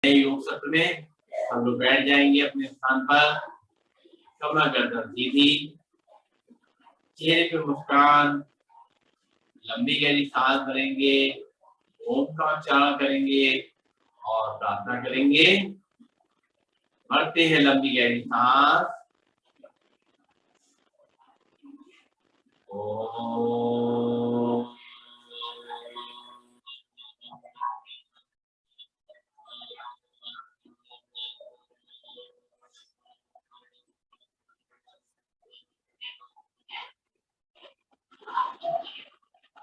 योग सत्र में हम लोग बैठ जाएंगे अपने स्थान पर। कमर गर्दन सीधी, चेहरे पे मुस्कान, लंबी गहरी सांस भरेंगे, ओम का उच्चारण करेंगे और प्रार्थना करेंगे। भरते हैं लंबी गहरी सांस। ओम।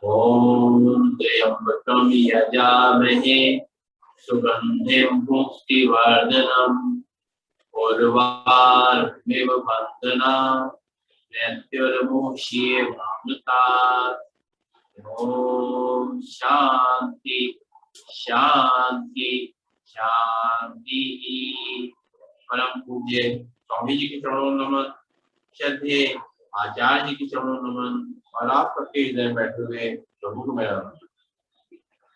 ओम त्र्यंबकं यजामहे सुगंधिं पुष्टिवर्धनम् उर्वारुकमिव बन्धनान् मृत्युर्मुक्षीयमामृतात्। ओम शांति शांति शांति। परम पूज्य स्वामी जी के चरणों नमन, श्रद्धेय आचार्य जी के चरणों नमन और आप सबके हृदय बैठे हुए प्रभु को मेरा नमन।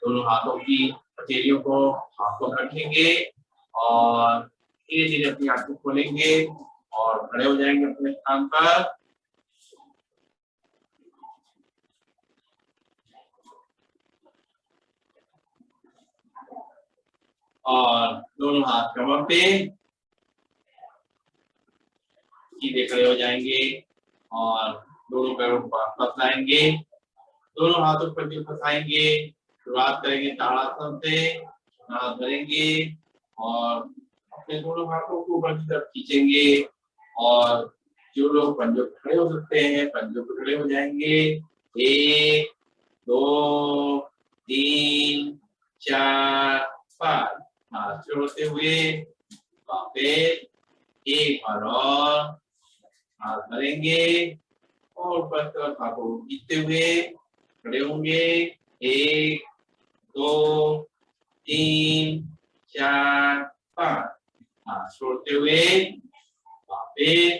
दोनों हाथों की हथेलियों को हाथों रखेंगे और धीरे धीरे अपनी आंखें खोलेंगे और खड़े हो जाएंगे अपने स्थान पर। और दोनों हाथ कमर पे सीधे खड़े हो जाएंगे और दोनों पैरों को फैलाएंगे, दोनों हाथों पर भी फंसाएंगे। शुरुआत करेंगे ताड़ासन से, हाथ धरेंगे और अपने दोनों हाथों को ऊपर की तरफ खींचेंगे और जो लोग पंजों पे खड़े हो सकते हैं पंजों पे खड़े हो जाएंगे। 1 2 3 4 5 हाथ जोड़ते हुए वापस एक बार और हाथ धरेंगे और ऊपर तरफ हाथों को खींचते हुए खड़े होंगे। 1 2 3 4 5 हाथ छोड़ते हुए वापस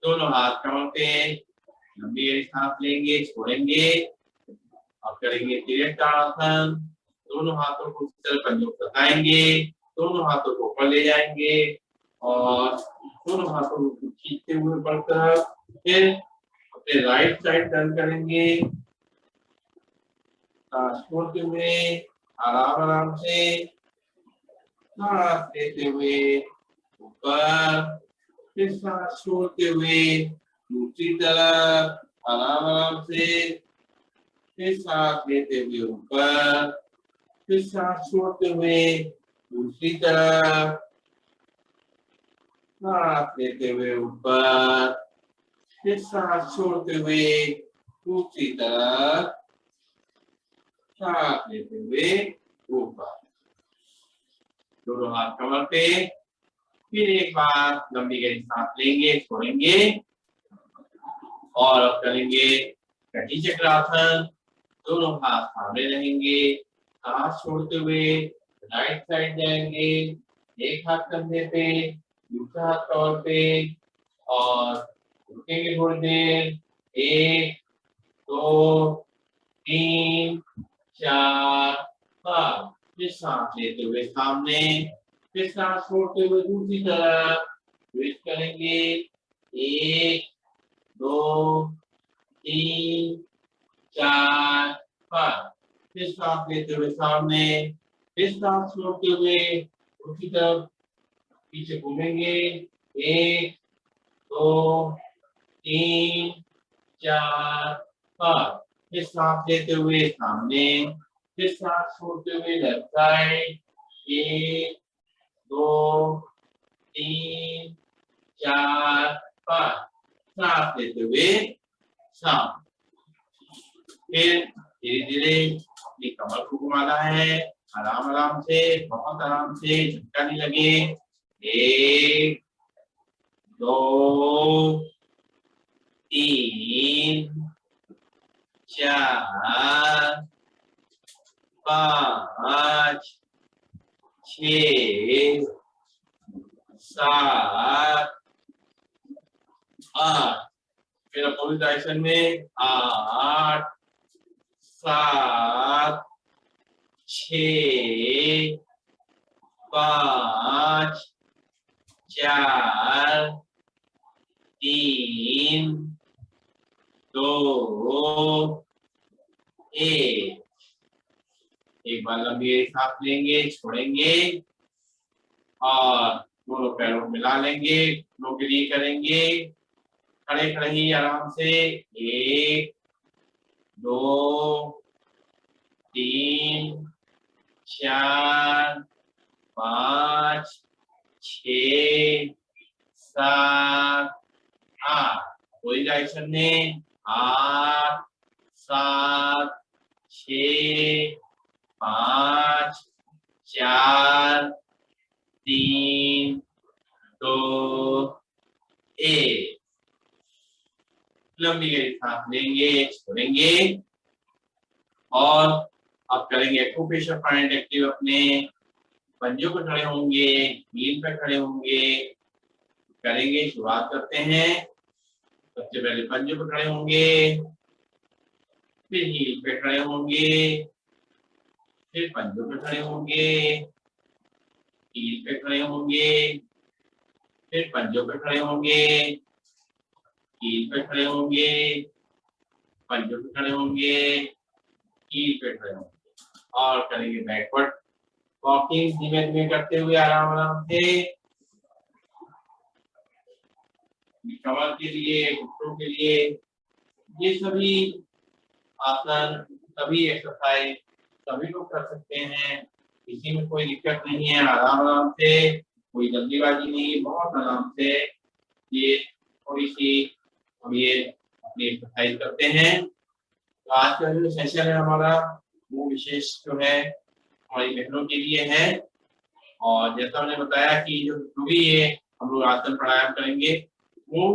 दोनों हाथ कमर पे लंबी सांस लेंगे, छोड़ेंगे और करेंगे तिरक ताड़ासन। दोनों हाथों को पंजों को फैलाएंगे, दोनों हाथों को ऊपर ले जाएंगे और दोनों हाथों को खींचते हुए ऊपर तरफ। फिर अपने राइट साइड टर्न करेंगे, छोड़ते हुए आराम आराम से सांस लेते हुए ऊपर, फिर सांस छोड़ते हुए दूसरी तरफ आराम आराम से, फिर सांस लेते हुए ऊपर, फिर सांस छोड़ते हुए दूसरी तरफ, सांस लेते हुए ऊपर, फिर सांस छोड़ते हुए दूसरी तरफ, सांस लेते हुए ऊपर। दोनों हाथ कमर पे। फिर एक बार लंबी गहरी सांस लेंगे, छोड़ेंगे और अब करेंगे कटी चक्रासन। दोनों हाथ सामने रहेंगे, सांस छोड़ते हुए राइट साइड जाएंगे, एक हाथ कंधे पे दूसरा हाथ कमर पे और रुकेंगे थोड़ी देर। 1 2 3 4 5 फिर सांस लेते हुए सामने, फिर सांस छोड़ते हुए दूसरी तरफ ट्विस्ट करेंगे। 1 2 3 4 5 फिर सांस लेते हुए सामने, फिर सांस छोड़ते हुए दूसरी तरफ पीछे घूमेंगे। 1 2 3 4 5 फिर सांस लेते हुए सामने, फिर सांस छोड़ते हुए लेफ्ट साइड। 1 2 3 4 5 सांस लेते हुए सामने। फिर धीरे धीरे अपनी कमर को घुमाना है, आराम आराम से, बहुत आराम से, झटका नहीं लगे। 1 2 3 4 5 6 7 8 फिर अपोजिट डायरेक्शन में 8 7 6 5 4 3 2 1। एक बार लंबी सांस लेंगे, छोड़ेंगे और दोनों पैरों को मिला लेंगे, घुटनों के लिए करेंगे। खड़े खड़े ही आराम से 1 2 3 4 5 6 7 8। कोई डायरेक्शन में 8 7 6 5 4 3 2 1। लंबी गहरी सांस लेंगे, छोड़ेंगे और अब करेंगे एक्यूप्रेशर पॉइंट एक्टिव। अपने पंजों पर खड़े होंगे, हील पे खड़े होंगे, करेंगे। शुरुआत करते हैं। सबसे पहले पंजों पे खड़े होंगे, फिर हील पे खड़े होंगे, फिर पंजों पे खड़े होंगे, हील पे खड़े होंगे, फिर पंजों पे खड़े होंगे, हील पे खड़े होंगे, पंजों पे खड़े होंगे, हील पे खड़े होंगे और करेंगे बैकवर्ड वॉकिंग धीमे धीमे करते हुए आराम आराम से। कमर के लिए, घुटनों के लिए ये सभी आसन, सभी एक्सरसाइज सभी लोग कर सकते हैं। किसी में कोई दिक्कत नहीं है। आराम आराम से, कोई जल्दीबाजी नहीं, बहुत आराम से ये थोड़ी सी हम ये अपनी एक्सरसाइज करते हैं। तो आज का जो सेशन है हमारा वो विशेष जो है हमारी बहनों के लिए है। और जैसा हमने बताया कि जो भी ये हम लोग आसन प्राणायाम करेंगे वो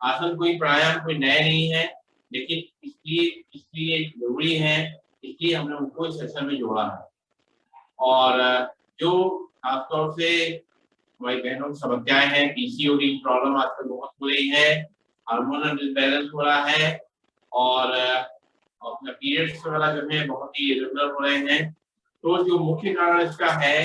आसन कोई प्राणायाम कोई नए नहीं है, लेकिन इसलिए जरूरी है, इसलिए हमने उनको इस सेशन में जोड़ा है। और जो खासतौर से हमारी बहनों की समस्याएं हैं, पीसीओडी प्रॉब्लम आजकल बहुत हो रही है, हार्मोनल डिसबैलेंस हो रहा है और अपना पीरियड्स वगैरह जो है बहुत ही इरेगुलर हो रहे हैं। तो जो मुख्य कारण इसका है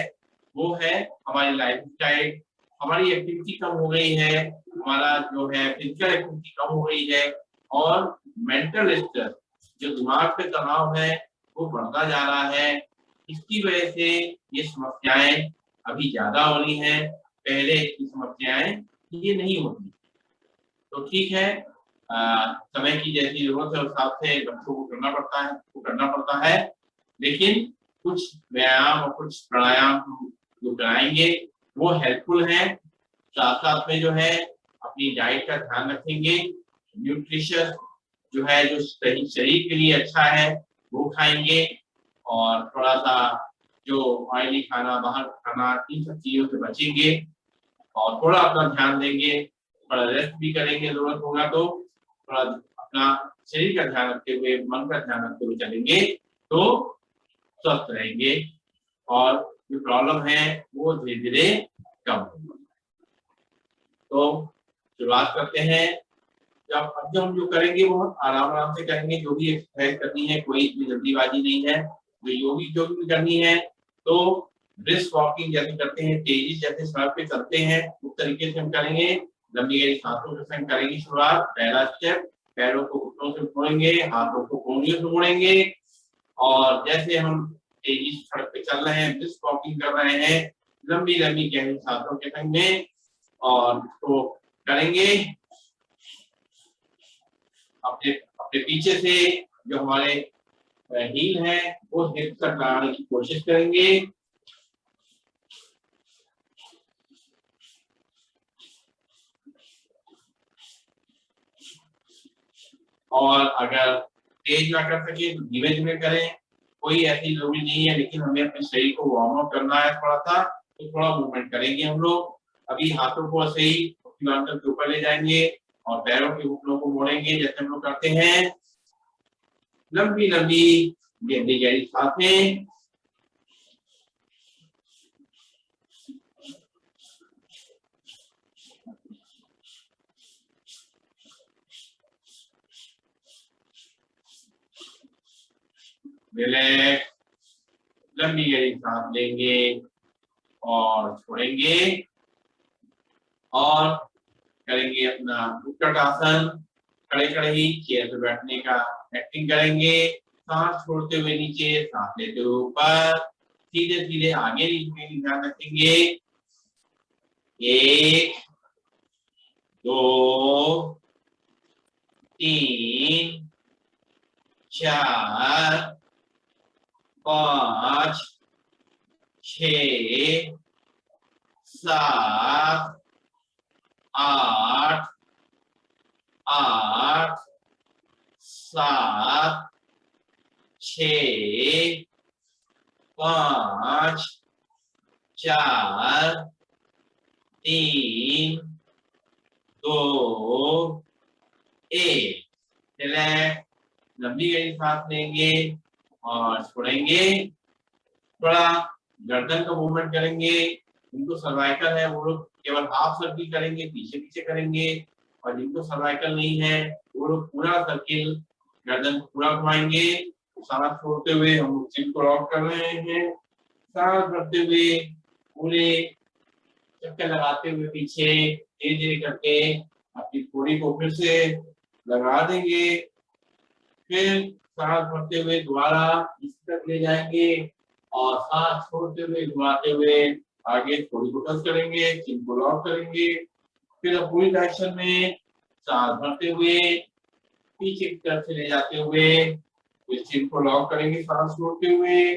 वो है हमारी लाइफस्टाइल, हमारी एक्टिविटी कम हो गई है, हमारा जो है फिजिकल एक्टिविटी कम हो गई है और मेंटल स्ट्रेस, जो दिमाग पे तनाव है वो बढ़ता जा रहा है। इसकी वजह से ये समस्याएं अभी ज्यादा हो रही हैं। पहले की समस्याएं ये नहीं होती। तो ठीक है, समय की जैसी जरूरत है उस हिसाब से बच्चों को करना पड़ता है, लेकिन कुछ व्यायाम और कुछ प्राणायाम जो कराएंगे वो हेल्पफुल है। साथ साथ में जो है अपनी डाइट का ध्यान रखेंगे, न्यूट्रिशन जो है जो शरीर के लिए अच्छा है वो खाएंगे और थोड़ा सा जो ऑयली खाना, बाहर खाना, इन सब चीजों से बचेंगे और थोड़ा अपना ध्यान देंगे, थोड़ा रेस्ट भी करेंगे जरूरत होगा तो, थोड़ा अपना शरीर का ध्यान रखते हुए, मन का ध्यान रखते हुए चलेंगे तो स्वस्थ रहेंगे और जो प्रॉब्लम है वो धीरे धीरे कम होगी। तो शुरुआत करते हैं। अब जो हम जो करेंगे वो आराम आराम से करेंगे। जो भी एक्सरसाइज करनी है, कोई इतनी जल्दीबाजी नहीं है। जो भी करनी है तो ब्रिस्क वॉकिंग जैसे करते हैं, तेजी जैसे सड़क पे चलते हैं उस तरीके से हम करेंगे। लंबी गहरी सांसों से हम करेंगे शुरुआत। पहला स्टेप, पैरों को घुटनों से मोड़ेंगे, हाथों को कोहनियों से मोड़ेंगे और जैसे हम तेजी से सड़क पे चल रहे हैं, ब्रिस्क वॉकिंग कर रहे हैं, लंबी लंबी गहरी सांसों के संग में और तो करेंगे। अपने अपने पीछे से जो हमारे हील है वो हिप तक लगाने की कोशिश करेंगे। और अगर तेज ना कर सके तो धीमे धीमे करें, कोई ऐसी जरूरी नहीं है, लेकिन हमें अपने शरीर को वार्म अप करना है थोड़ा सा, तो थोड़ा मूवमेंट करेंगे हम लोग। अभी हाथों को ऐसे ही के ऊपर ले जाएंगे और पैरों के घुटनों को मोड़ेंगे जैसे हम लोग करते हैं। लंबी लंबी गहरी गहरी सांसें। रिलैक्स, लंबी गहरी सांस लेंगे और छोड़ेंगे और करेंगे अपना उत्कट आसन, खड़े खड़े ही चेयर पे बैठने का एक्टिंग करेंगे। सांस छोड़ते हुए नीचे, सांस लेते हुए ऊपर, सीधे सीधे आगे नीचे ध्यान रखेंगे। 1 2 3 4 5 6 7 8 8 7 6 5 4 3 2 1। रिलैक्स, लंबी गहरी सांस लेंगे और छोड़ेंगे। थोड़ा गर्दन का मूवमेंट करेंगे। जिनको सर्वाइकल है वो लोग केवल हाफ सर्किल करेंगे, पीछे पीछे करेंगे, और जिनको सर्वाइकल नहीं है वो लोग पूरा सर्किल गर्दन को पूरा घुमाएंगे। सांस छोड़ते हुए हम लोग चिन को लॉक कर रहे हैं। सांस भरते हुए पूरे चक्कर लगाते हुए पीछे धीरे धीरे करके अपनी थोड़ी को फिर से लगा देंगे। फिर सांस भरते हुए दोबारा इस तक ले जाएंगे और सांस छोड़ते हुए घुमाते हुए आगे थोड़ी को टच करेंगे, चिन को लॉक करेंगे। फिर पूरी डायरेक्शन में सांस भरते हुए पीछे की तरफ से ले जाते हुए इस चिन को लॉक करेंगे सांस छोड़ते हुए।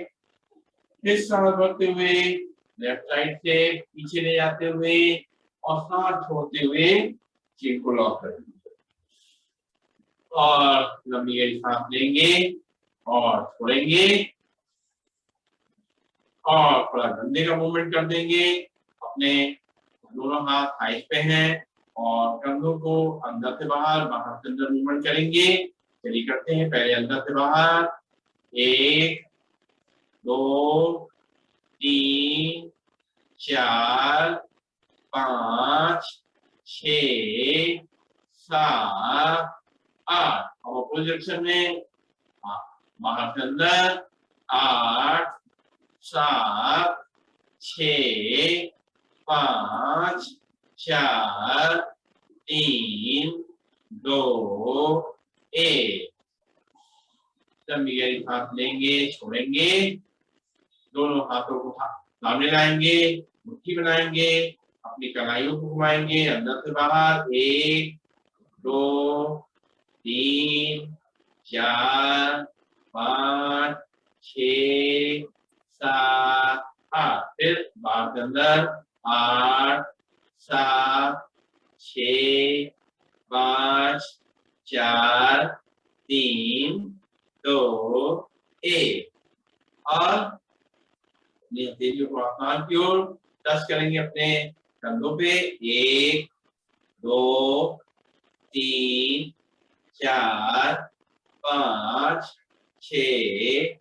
फिर सांस भरते हुए लेफ्ट साइड से पीछे ले जाते हुए और सांस छोड़ते हुए चिन को लॉक करेंगे और लंबी गहरी सांस लेंगे और छोड़ेंगे और थोड़ा कंधे का मूवमेंट कर देंगे। अपने दोनों हाथ थाइस पे हैं और कंधों को अंदर से बाहर, बाहर से अंदर मूवमेंट करेंगे। चलिए करते हैं। पहले अंदर से बाहर, 1 2 3 4 5 6 7 8। और प्रोजेक्शन में बाहर से अंदर 8 7 6 5 4 3 2 1। लंबी गहरी सांस लेंगे, छोड़ेंगे। दोनों हाथों को सामने लाएंगे, मुट्ठी बनाएंगे, अपनी कलाइयों को घुमाएंगे अंदर से बाहर। 1 2 3 4 5 6 7 8। फिर बाहर के अंदर 8 7 6 5 4 3 2 1। और हथेलियों को आसमान की ओर टच करेंगे अपने कंधों पे। 1 2 3 4 5 6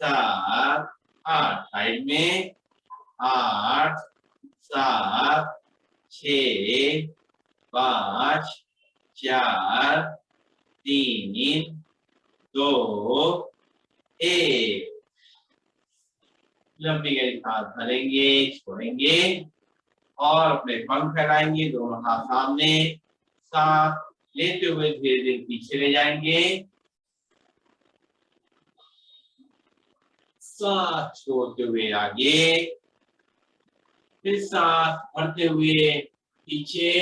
7 8। साइड में 8 7 6 5 4 3 2 1। लंबी गहरी सांस भरेंगे, छोड़ेंगे और अपने पंख फैलाएंगे, दोनों हाथ सामने। सांस लेते हुए धीरे धीरे पीछे ले जाएंगे, सांस छोड़ते हुए आगे, फिर सांस भरते हुए पीछे,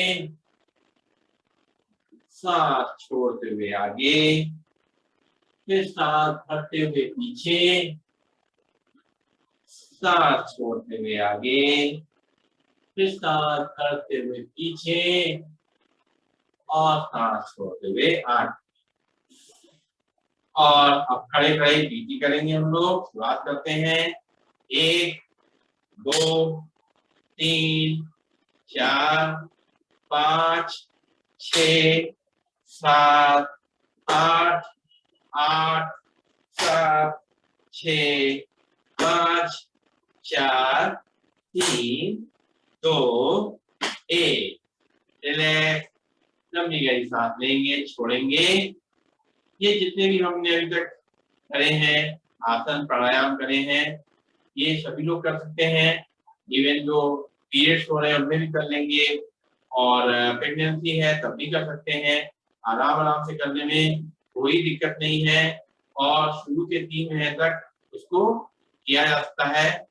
सांस छोड़ते हुए आगे, फिर सांस भरते हुए पीछे, सांस छोड़ते हुए आगे, फिर सांस भरते हुए पीछे और सांस छोड़ते हुए आगे। और अब खड़े खड़े पीटी करेंगे हम लोग। शुरुआत करते हैं। 1 2 3 4 5 6 7 8 8 7 6 5 4 3 2 1। रिलैक्स, लंबी गहरी सांस लेंगे, छोड़ेंगे। ये जितने भी हमने अभी तक करे हैं, आसन प्राणायाम करे हैं, ये सभी लोग कर सकते हैं। इवन जो पीरियड्स हो रहे हैं उनमें भी कर लेंगे, और प्रेगनेंसी है तब भी कर सकते हैं। आराम आराम से करने में कोई दिक्कत नहीं है, और शुरू के 3 महीने तक उसको किया जा सकता है,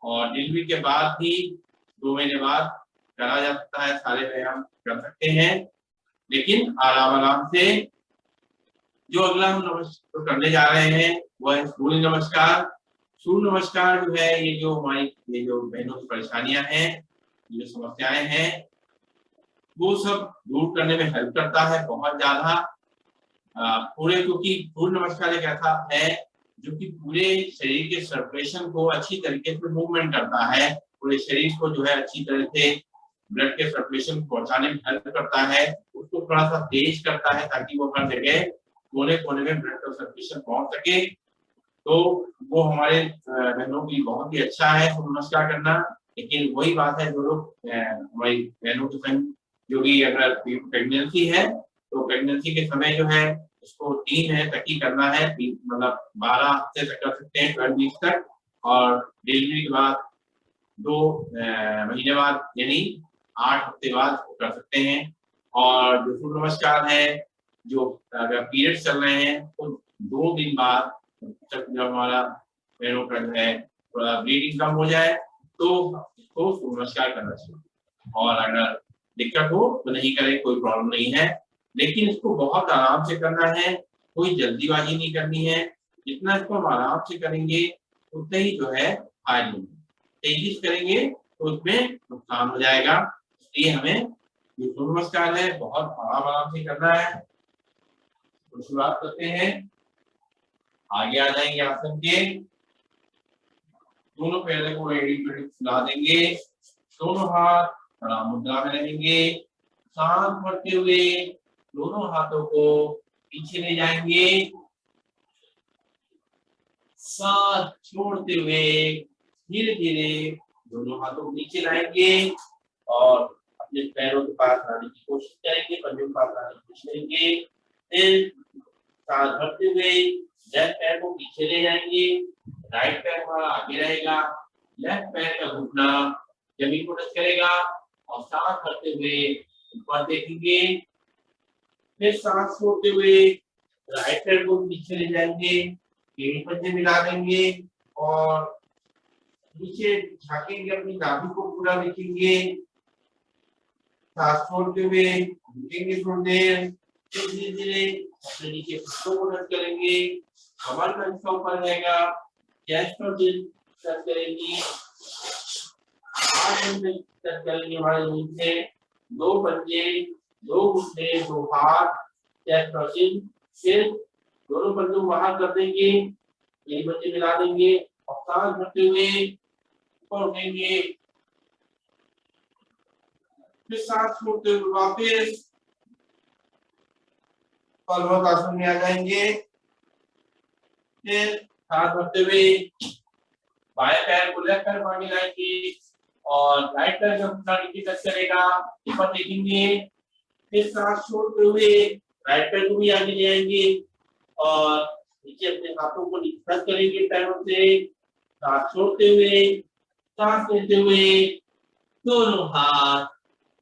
और डिलीवरी के बाद भी 2 महीने बाद करा जा सकता है, सारे व्यायाम कर सकते हैं, लेकिन आराम आराम से। जो अगला हम नमस्कार करने जा रहे हैं वह है सूर्य नमस्कार। सूर्य नमस्कार जो है, ये जो हमारी ये जो बहनों की परेशानियां हैं, जो समस्याएं हैं, वो सब दूर करने में हेल्प करता है बहुत ज्यादा। पूरे, क्योंकि सूर्य नमस्कार एक ऐसा है जो कि पूरे शरीर के सर्कुलेशन को अच्छी तरीके से मूवमेंट करता है, पूरे शरीर को जो है अच्छी तरह से ब्लड के सर्कुलेशन पहुंचाने में हेल्प करता है, उसको थोड़ा सा तेज करता है ताकि वो हर जगह कोने कोने में ब्लड का सर्कुलेशन पहुंच सके। तो वो हमारे बहनों के लिए बहुत ही अच्छा है सूर्य नमस्कार करना। लेकिन वही बात है, जो लोग हमारी बहनों के संग जो भी अगर प्रेगनेंसी है, तो प्रेगनेंसी के समय जो है उसको 3 महीने तक ही करना है, मतलब 12 हफ्ते तक कर सकते हैं, 12 वीक तक, और डिलीवरी के बाद 2 महीने बाद यानी 8 हफ्ते बाद कर सकते हैं। और जो सूर्य नमस्कार है, जो अगर पीरियड्स चल रहे हैं तो 2 दिन बाद जब हमारा बहनों का जो है थोड़ा ब्लीडिंग कम हो जाए तो इसको सूर्य नमस्कार करना चाहिए, और अगर दिक्कत हो तो नहीं करें, कोई प्रॉब्लम नहीं है। लेकिन इसको बहुत आराम से करना है, कोई जल्दीबाजी नहीं करनी है। जितना इसको हम आराम से करेंगे उतने ही जो है फायदे होंगे, तेजी से करेंगे तो उसमें नुकसान हो जाएगा। इसलिए हमें जो सूर्य नमस्कार है बहुत आराम आराम से करना है। तो शुरुआत करते हैं, आगे आ जाएंगे आसन के, दोनों पैरों को एड़ी पे फुला देंगे, दोनों हाथ प्रणाम मुद्रा में रहेंगे, सांस भरते हुए दोनों हाथों को पीछे ले जाएंगे, सांस छोड़ते हुए धीरे धीरे दोनों हाथों को नीचे लाएंगे और अपने पैरों के पास लाने की कोशिश करेंगे, पंजों के पास लाने की कोशिश करेंगे। फिर सांस भरते हुए लेफ्ट पैर को पीछे ले जाएंगे, राइट पैर हमारा आगे रहेगा, लेफ्ट पैर का घुटना जमीन को टच करेगा, और सांस भरते हुए ऊपर देखेंगे। फिर सांस छोड़ते हुए राइट पैर को पीछे ले जाएंगे, एड़ी पंजे मिला देंगे और नीचे झाकेंगे, अपनी नाभि को पूरा देखेंगे, सांस छोड़ते हुए झुकेंगे थोड़ी देर, फिर धीरे धीरे अपने नीचे पीठों को टच करेंगे, कमर का हिस्सा ऊपर रहेगा, चेस्ट और दिल टच करेंगी, टच करेंगे हमारे नीचे, 2 पंजे, 2 घुटने, 2 हाथ, चेस्ट और दिल। फिर दोनों पंजों को बाहर कर देंगे, ये पंजे मिला देंगे और सांस भरते हुए ऊपर उठेंगे, फिर सांस छोड़ते हुए वापस पर्वतासन में आ जाएंगे। फिर सांस भरते हुए बाएं पैर को लेफ्ट पैर आगे लाएंगे और राइट पैर का घुटना नीचे टच करेगा, ऊपर देखेंगे। फिर सांस छोड़ते हुए राइट पैर को भी आगे ले आएंगे और नीचे अपने हाथों को टच करेंगे पैरों से, सांस छोड़ते हुए, सांस लेते हुए दोनों हाथ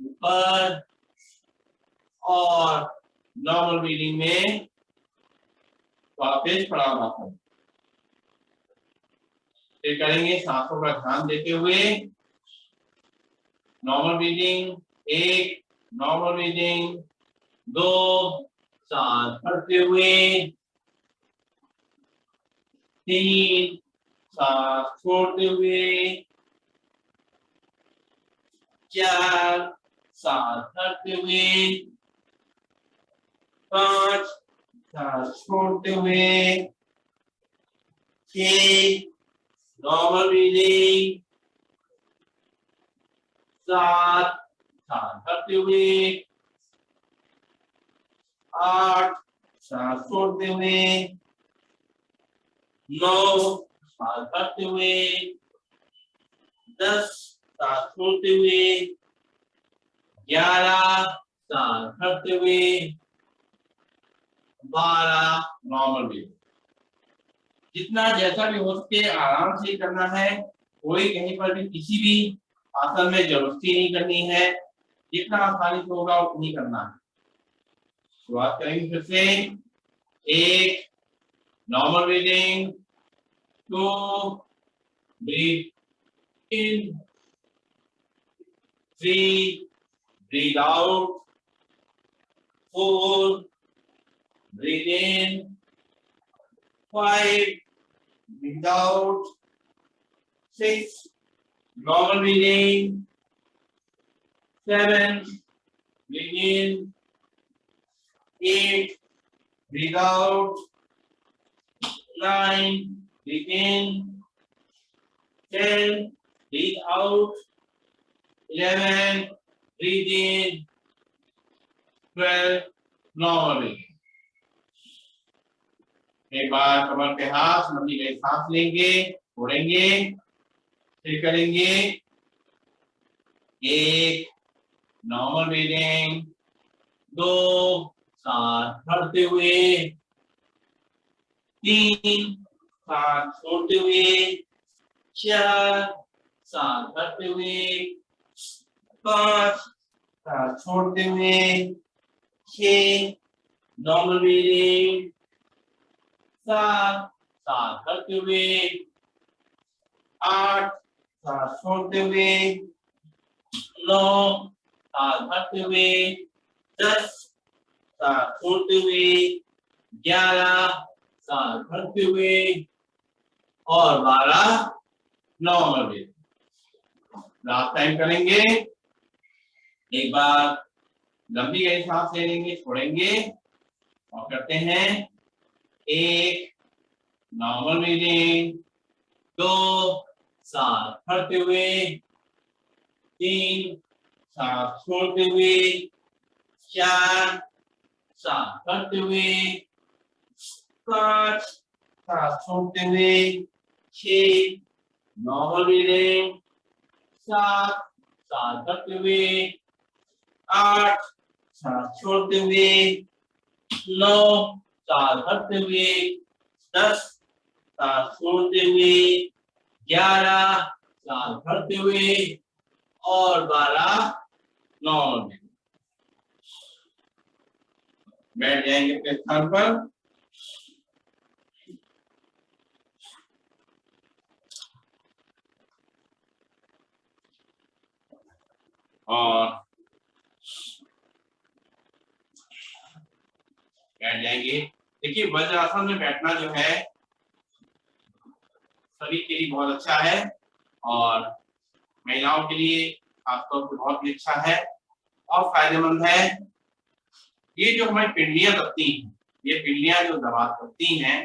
ऊपर और नॉर्मल ब्रीदिंग में वापस प्रणाम आसन। फिर करेंगे सांसों का ध्यान देते हुए नॉर्मल ब्रीदिंग 1, नॉर्मल ब्रीदिंग 2, सांस भरते हुए 3, सांस छोड़ते हुए 4, सांस भरते हुए 5, सांस छोड़ते हुए 6, नॉर्मल ब्रीदिंग 7, सांस भरते हुए 8, सांस छोड़ते हुए 9, सांस भरते हुए 10, सांस छोड़ते हुए 11, सांस भरते हुए 12, नॉर्मल ब्रीदिंग। जितना जैसा भी हो सके आराम से करना है, कोई कहीं पर भी किसी भी आसन में जबरदस्ती नहीं करनी है, जितना आसानी से होगा उतनी करना है। शुरुआत करेंगे फिर से। एक, normal breathing. 2, breathe in. 3, breathe out. 4, breathe in. 5, breathe out. 6, normal breathing. 7, breathe in. 8, breathe out. 9, breathe in. 10, breathe out. 11, breathe in. 12, normal breathing. एक बार कमर पे हाथ, लंबी गहरी सांस लेंगे, छोड़ेंगे, फिर करेंगे 1, नॉर्मल ब्रीदिंग। 2, सांस भरते हुए। 3, सांस छोड़ते हुए। 4, सांस भरते हुए। 5, सांस छोड़ते हुए। 6, नॉर्मल ब्रीदिंग। 7, सांस भरते हुए। 8, सांस छोड़ते हुए। 9, सांस भरते हुए। 10, सांस छोड़ते हुए। 11, सांस भरते हुए। और 12, नॉर्मल ब्रीदिंग। लास्ट टाइम करेंगे। एक बार लंबी गहरी सांस ले लेंगे, छोड़ेंगे और करते हैं 1, नॉर्मल ब्रीदिंग। 2, सांस भरते हुए। 3, सांस छोड़ते हुए। 4, सांस भरते हुए। 5, सांस छोड़ते हुए। 6, नॉर्मल ब्रीदिंग। 7, सांस भरते हुए। 8, सांस छोड़ते हुए। 9, सांस भरते हुए। 10, सांस छोड़ते हुए। 11, सांस भरते हुए। और 12, नॉर्मल। बैठ जाएंगे अपने स्थान पर। और बैठ जाएंगे। देखिए, वज्रासन में बैठना जो है सभी के लिए बहुत अच्छा है और महिलाओं के लिए खासतौर पर बहुत ही अच्छा है और फायदेमंद है। ये जो हमारी पिंडलियां दबती हैं, ये पिंडलियां जो दबाव करती हैं,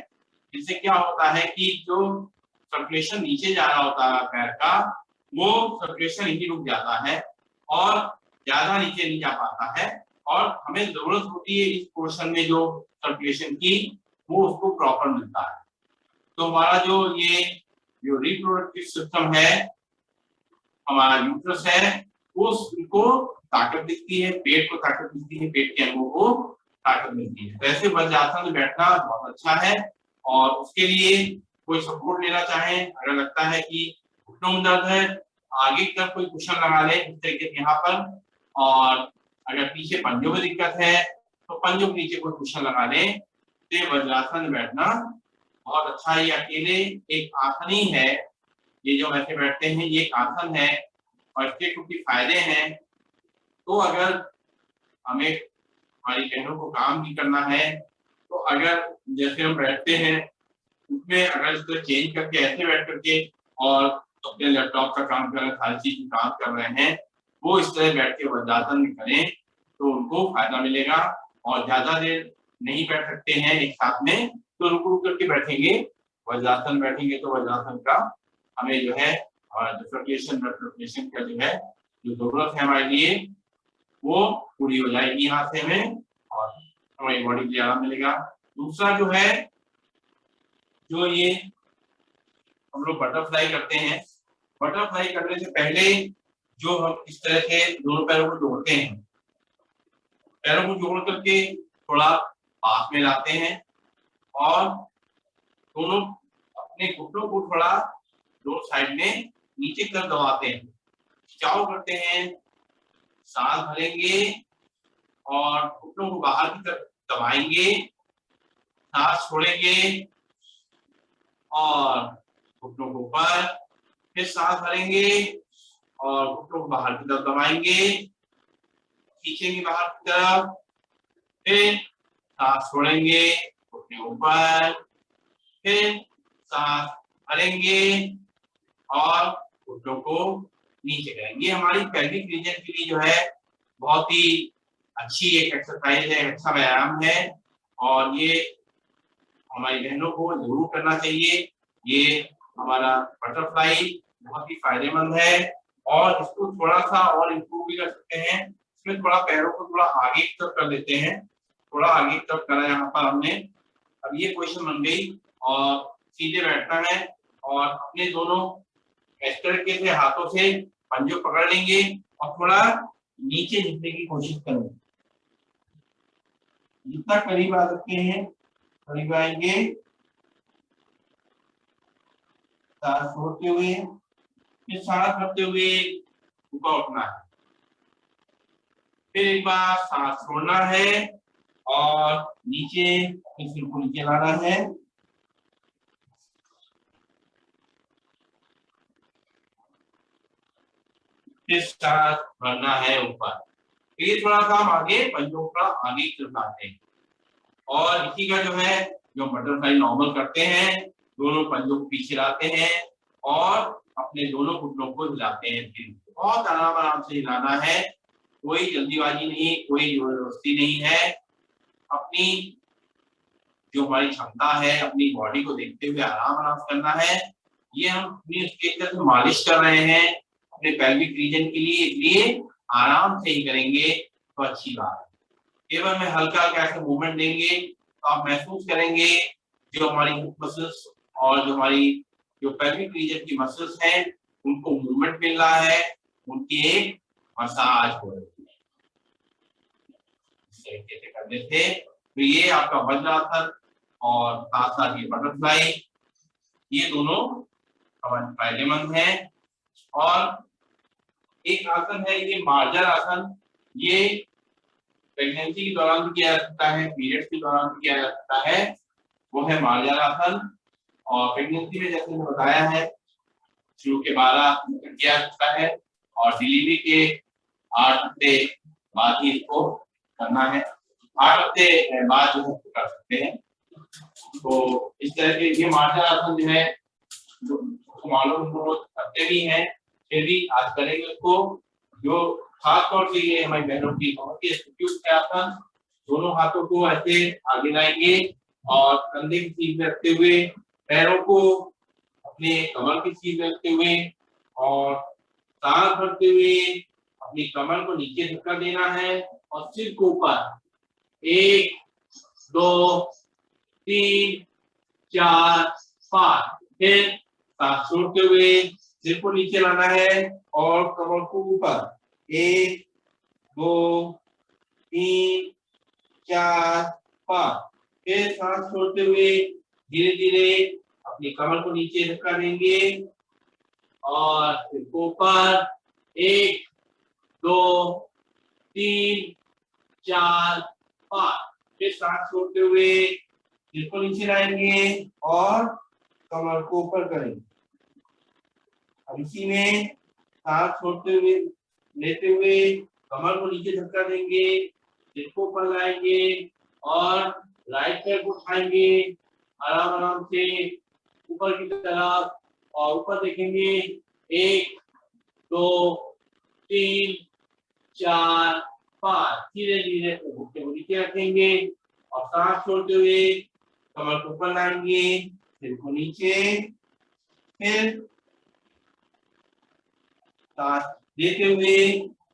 इससे क्या होता है कि जो सर्कुलेशन नीचे जा रहा होता है पैर का, वो सर्कुलेशन यही रुक जाता है और ज्यादा नीचे नहीं जा पाता है और हमें जरूरत होती है इस पोर्शन में जो सर्कुलेशन की, वो उसको प्रॉपर मिलता है। तो हमारा जो रिप्रोडक्टिव सिस्टम है, हमारा यूट्रस है, उसको ताकत दिखती है, पेट को ताकत मिलती है, पेट के अंगों को ताकत मिलती है। तो ऐसे वज्रासन में बैठना बहुत अच्छा है और उसके लिए कोई सपोर्ट लेना चाहे, अगर लगता है कि घुटनों में दर्द है, आगे की तरफ कोई कुशन लगा ले इस तरीके से यहाँ पर, और अगर पीछे पंजों में दिक्कत है तो पंजों के नीचे कोई कुशन लगा ले। तो वज्रासन में बैठना बहुत अच्छा है। ये अकेले एक आसन ही है, ये जो ऐसे बैठते हैं ये एक आसन है और इसके कुछ फायदे हैं। तो अगर हमें हमारी बहनों को काम भी करना है तो अगर जैसे हम बैठते हैं उसमें अगर इसको चेंज करके ऐसे बैठ करके और अपने लैपटॉप का काम कर रहे हैं, हर चीज काम कर रहे हैं, वो इस तरह बैठ के वज्रासन में करें तो उनको फायदा मिलेगा। और ज्यादा देर नहीं बैठ सकते हैं एक साथ में तो रुक रुक करके बैठेंगे, वज्रासन बैठेंगे तो वज्रासन का हमें जो है और सर्कुलेशन ब्लड सर्कुलेशन का जो है जो जरूरत है हमारे लिए वो पूरी हो जाएगी यहाँ से हमें और हमारी बॉडी को आराम मिलेगा। दूसरा जो है, जो ये हम लोग बटरफ्लाई करते हैं, बटरफ्लाई करने से पहले जो हम इस तरह से दोनों पैरों को जोड़ते हैं, पैरों को जोड़ करके थोड़ा पास में लाते हैं और दोनों अपने घुटनों को थोड़ा दो साइड में नीचे की तरफ दबाते हैं, खिंचाव करते हैं, सांस भरेंगे और घुटनों को बाहर की तरफ दबाएंगे, सांस छोड़ेंगे और घुटनों को ऊपर, फिर सांस भरेंगे और घुटनों को बाहर की तरफ दबाएंगे, खींचेंगे बाहर की तरफ, फिर सांस छोड़ेंगे, घुटने ऊपर, फिर सांस भरेंगे और घुटनों को नीचे करेंगे। ये हमारी पेल्विक रीजन के लिए जो है बहुत ही अच्छी एक एक्सरसाइज है, अच्छा व्यायाम है और ये हमारी बहनों को जरूर करना चाहिए। ये हमारा बटरफ्लाई बहुत ही फायदेमंद है और इसको थोड़ा सा और इम्प्रूव भी कर सकते हैं। इसमें थोड़ा पैरों को थोड़ा आगे की तरफ कर देते हैं, थोड़ा आगे की तरफ करा यहाँ पर हमने। अब ये पोजीशन बन गई और सीधे बैठना है और अपने दोनों इस तरीके से हाथों से पंजों पकड़ लेंगे और थोड़ा नीचे झुकने की कोशिश करेंगे। जितना करीब आ सकते हैं करीब आएंगे, सांस छोड़ते हुए, फिर सांस भरते हुए ऊपर उठना है, फिर एक बार सांस छोड़ना है और नीचे सिर को नीचे लाना है, फिर सांस भरना है ऊपर। फिर थोड़ा सा हम आगे पंजों का आगे चलाते हैं और इसी का जो है जो बटरफ्लाई नॉर्मल करते हैं, दोनों पंजों को पीछे लाते हैं और अपने दोनों घुटनों को हिलाते हैं। फिर बहुत आराम आराम से हिलाना है, कोई जल्दीबाजी नहीं, कोई जबरदस्ती नहीं है। अपनी जो हमारी क्षमता है, अपनी बॉडी को देखते हुए आराम आराम से करना है। ये हम अपनी तरह से मालिश कर रहे हैं अपने पेल्विक रीजन के लिए, इसलिए आराम से ही करेंगे तो अच्छी बात है। केवल में हल्का हल्का ऐसे मूवमेंट देंगे तो आप महसूस करेंगे जो हमारी मसल्स और जो हमारी जो पेल्विक रीजन की मसल्स हैं उनको मूवमेंट मिल रहा है, उनकी एक मसाज हो रही है। इस तरीके से करने से तो ये आपका वज्रासन और साथ साथ ये बटरफ्लाई, ये दोनों हमारे फायदेमंद हैं। और एक आसन है ये मार्जर आसन, ये प्रेगनेंसी के दौरान भी किया जा सकता है, पीरियड्स के दौरान भी किया जा सकता है, वो है मार्जर आसन। और प्रेगनेंसी में जैसे मैंने बताया है शुरू के 12 किया जा सकता है और डिलीवरी के 8 हफ्ते बाद ही इसको करना है, 8 हफ्ते बाद जो कर सकते हैं। तो इस तरह के ये मार्जर आसन जो है जो मालूम हो सकते भी हैं, फिर भी आज करेंगे उसको। जो खास तौर से ये हमारी बहनों की बहुत ही उपयुक्त आसन, दोनों हाथों को ऐसे आगे लाएंगे और कंधे की सीध में रखते हुए, पैरों को अपने कमर की सीध में रखते हुए और सांस भरते हुए अपनी कमर को नीचे धक्का देना है और सिर को ऊपर 1 2 3 4 5, फिर सांस छोड़ते हुए सिर को नीचे लाना है और कमर को ऊपर 1 2 3 4 5, फिर सांस छोड़ते हुए धीरे धीरे अपनी कमर को नीचे धक्का देंगे और सिर को ऊपर 1 2 3 4 5, फिर सांस छोड़ते हुए सिर को नीचे लाएंगे और कमर को ऊपर करेंगे। अब इसी में सांस छोड़ते हुए लेते हुए कमर को नीचे धक्का देंगे, सिर को ऊपर लाएंगे और राइट पैर को उठाएंगे आराम आराम से ऊपर की तरफ और ऊपर देखेंगे 1 2 3 4 5, धीरे धीरे घुटने को नीचे रखेंगे और सांस छोड़ते हुए कमर को ऊपर लाएंगे, सिर को नीचे, फिर सांस लेते हुए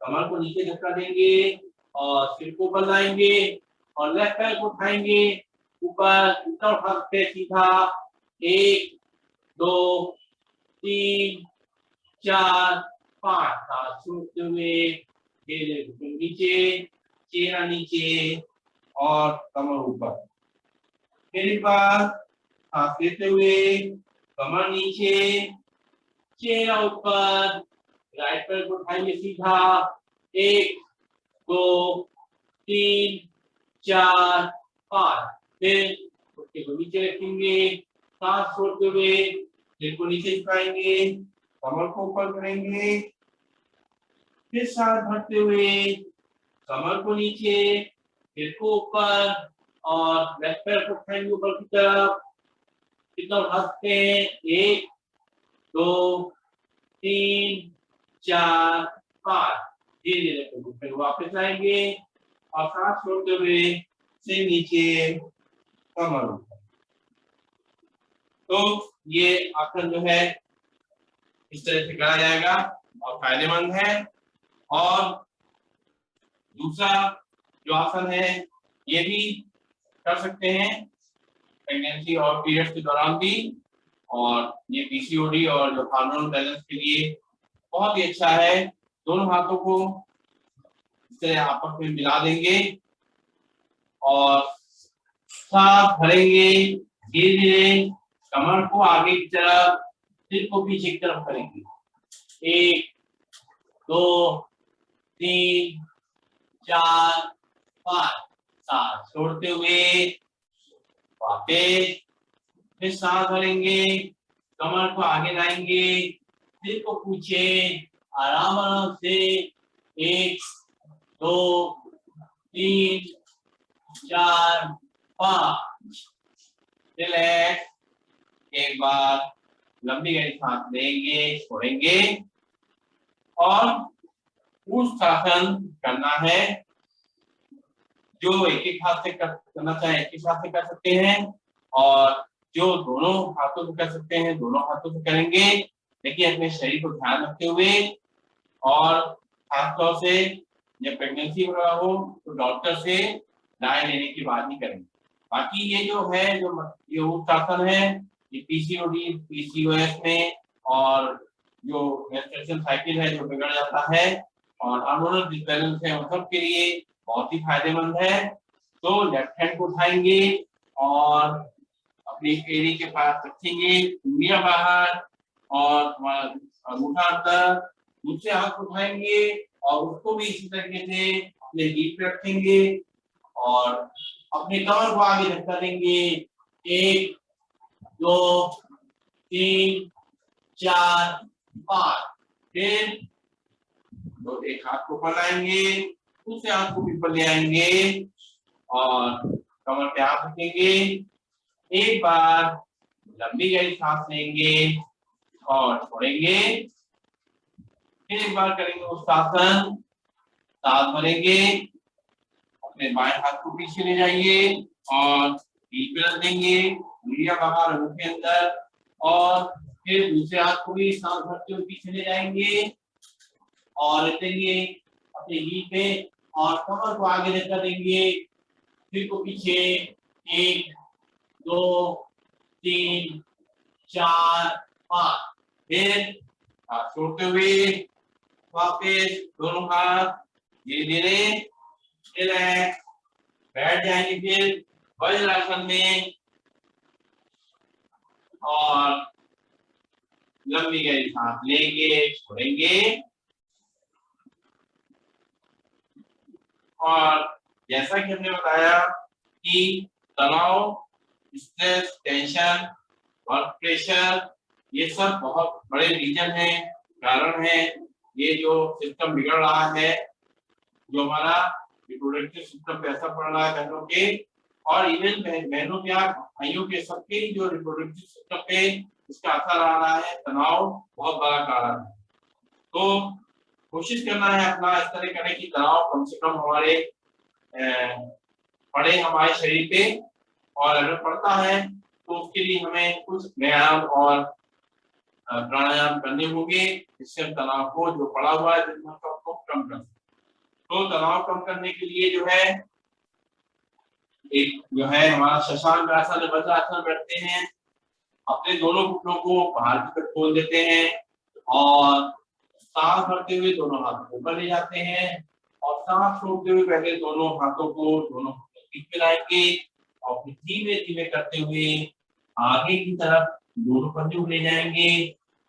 कमर को नीचे धक्का देंगे और सिर को ऊपर लाएंगे और लेफ्ट पैर को उठाएंगे ऊपर, इतना उठा सकते सीधा 1 2 3 4 5, सांस छोड़ते हुए धीरे धीरे नीचे, चेहरा नीचे और कमर ऊपर। फिर एक बार सांस लेते हुए कमर नीचे, चेहरा ऊपर, राइट पैर को उठाइए सीधा, 1 2 3 4 5, फिर घुटने को नीचे रखेंगे, सांस छोड़ते हुए सिर को नीचे झुकाएंगे, कमर को ऊपर करेंगे, फिर सांस भरते हुए कमर को नीचे, सिर को ऊपर और लेफ्ट पैर को उठाएंगे ऊपर की तरफ। कितना उठा सकते हैं? 1 2 3 4 5। धीरे धीरे फिर वापस आएंगे और सांस छोड़ते हुए सिर नीचे, कमर ऊपर। तो ये आसन जो है इस तरह से करा जाएगा और फायदेमंद है। और दूसरा जो आसन है ये भी कर सकते हैं प्रेगनेंसी और पीरियड्स के दौरान भी, और ये पीसीओडी और जो हार्मोनल बैलेंस के लिए बहुत ही अच्छा है। दोनों हाथों को इस तरह आपस में मिला देंगे और सांस भरेंगे, धीरे धीरे कमर को आगे की तरफ, सिर को पीछे की तरफ करेंगे। 1 2 3 4 5। सांस छोड़ते हुए वापस, फिर सांस भरेंगे, कमर को आगे लाएंगे, सिर को पीछे, आराम आराम से 1 2 3 4 5। रिलैक्स। एक बार लंबी गहरी सांस लेंगे, छोड़ेंगे और ऊर्ध्वाधर करना है। जो एक एक हाथ से करना चाहे एक एक हाथ से कर सकते हैं, और जो दोनों हाथों से कर सकते हैं दोनों हाथों से करेंगे, लेकिन अपने शरीर को ध्यान रखते हुए। और खासतौर से जब प्रेगनेंसी वगैरह हो तो डॉक्टर से राय लेने की बात नहीं करेंगे। बाकी ये जो है ये ऊर्ध्वाधर है, ये पीसीओडी पीसीओएस में और जो मेंस्ट्रुएशन साइकिल है जो बिगड़ जाता है और हार्मोनल डिसबैलेंस है, उन सब के लिए बहुत ही फायदेमंद है। तो लेफ्ट हैंड को उठाएंगे और अपनी एड़ी के पास रखेंगे, उंगलियां बाहर और अंगूठा अंदर। दूसरे हाथ को उठाएंगे और उसको भी इसी तरीके से अपने लीफ पे रखेंगे और अपने कमर को आगे धक्का देंगे। 1 2 3 4 5। फिर तो एक हाथ को ऊपर लाएंगे, दूसरे हाथ को ऊपर ले आएंगे और कमर पे हाथ रखेंगे। एक बार लंबी गहरी सांस लेंगे और छोड़ेंगे। फिर एक बार करेंगे उत्तासन, सांस भरेंगे, अपने बाएं हाथ को पीछे ले जाइए और पीठ पे रख देंगे, उंगलियां बाहर अंगूठे अंदर, और फिर दूसरे हाथ को भी सांस भरते हुए पीछे ले जाएंगे और रखेंगे अपने लीफ पे और कमर को आगे धक्का देंगे, सिर को पीछे। 1 2 3 4 5। फिर हाथ छोड़ते हुए वापस दोनों हाथ धीरे धीरे रिलैक्स बैठ जाएंगे। फिर वज्रासन में और लंबी गहरी सांस लेंगे, छोड़ेंगे। और जैसा कि हमने बताया कि तनाव, स्ट्रेस, टेंशन, वर्क प्रेशर, ये सब बहुत बड़े रीजन है, कारण है। ये जो सिस्टम बिगड़ रहा है, जो हमारा रिप्रोडक्टिव सिस्टम पे असर पड़ रहा है बहनों के, और इवन बहनों के भाइयों के सबके जो रिप्रोडक्टिव सिस्टम पे उसका असर आ रहा है। तनाव बहुत बड़ा कारण है। तो कोशिश करना है अपना इस तरह करें कि तनाव कम से कम हमारे पड़े हमारे शरीर पे, और अगर पड़ता है तो उसके लिए हमें कुछ व्यायाम और प्राणायाम करने होंगे, जिससे हम तनाव को जो पड़ा हुआ है को कम कर सकते। तो तनाव कम करने के लिए जो है एक जो है हमारा शशांक आसन, वज्रासन बैठते हैं, अपने दोनों घुटनों को बाहर की तरफ खोल देते हैं और सांस भरते हुए दोनों हाथों को ऊपर ले जाते हैं और सांस छोड़ते हुए पहले दोनों हाथों को दोनों पीठ पे लाएंगे और फिर धीमे धीमे करते हुए आगे की तरफ दोनों कंधे ले जाएंगे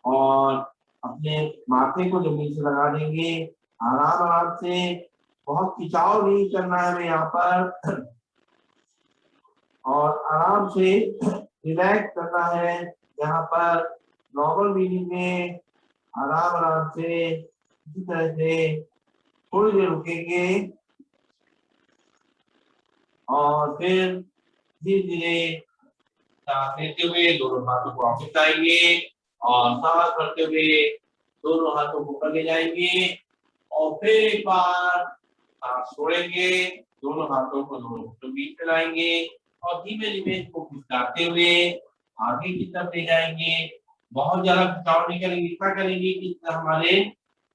और अपने माथे को जमीन से लगा देंगे, आराम आराम से, बहुत खिंचाव नहीं करना है हमें यहाँ पर, और आराम से रिलैक्स करना है यहाँ पर। नॉर्मल ब्रीदिंग में आराम आराम से इसी तरह से थोड़ी देर रुकेंगे और फिर धीरे धीरे सांस लेते हुए दोनों हाथों को वापस आएंगे और सांस भरते हुए दोनों हाथों को ऊपर ले जाएंगे और फिर एक बार सांस छोड़ेंगे, दोनों हाथों को दोनों के बीच में लाएंगे और धीमे धीमे इसको खिसकाते हुए आगे की तरफ ले जाएंगे। बहुत ज्यादा खिंचाव नहीं करेंगे, इतना करेंगे कि इतना हमारे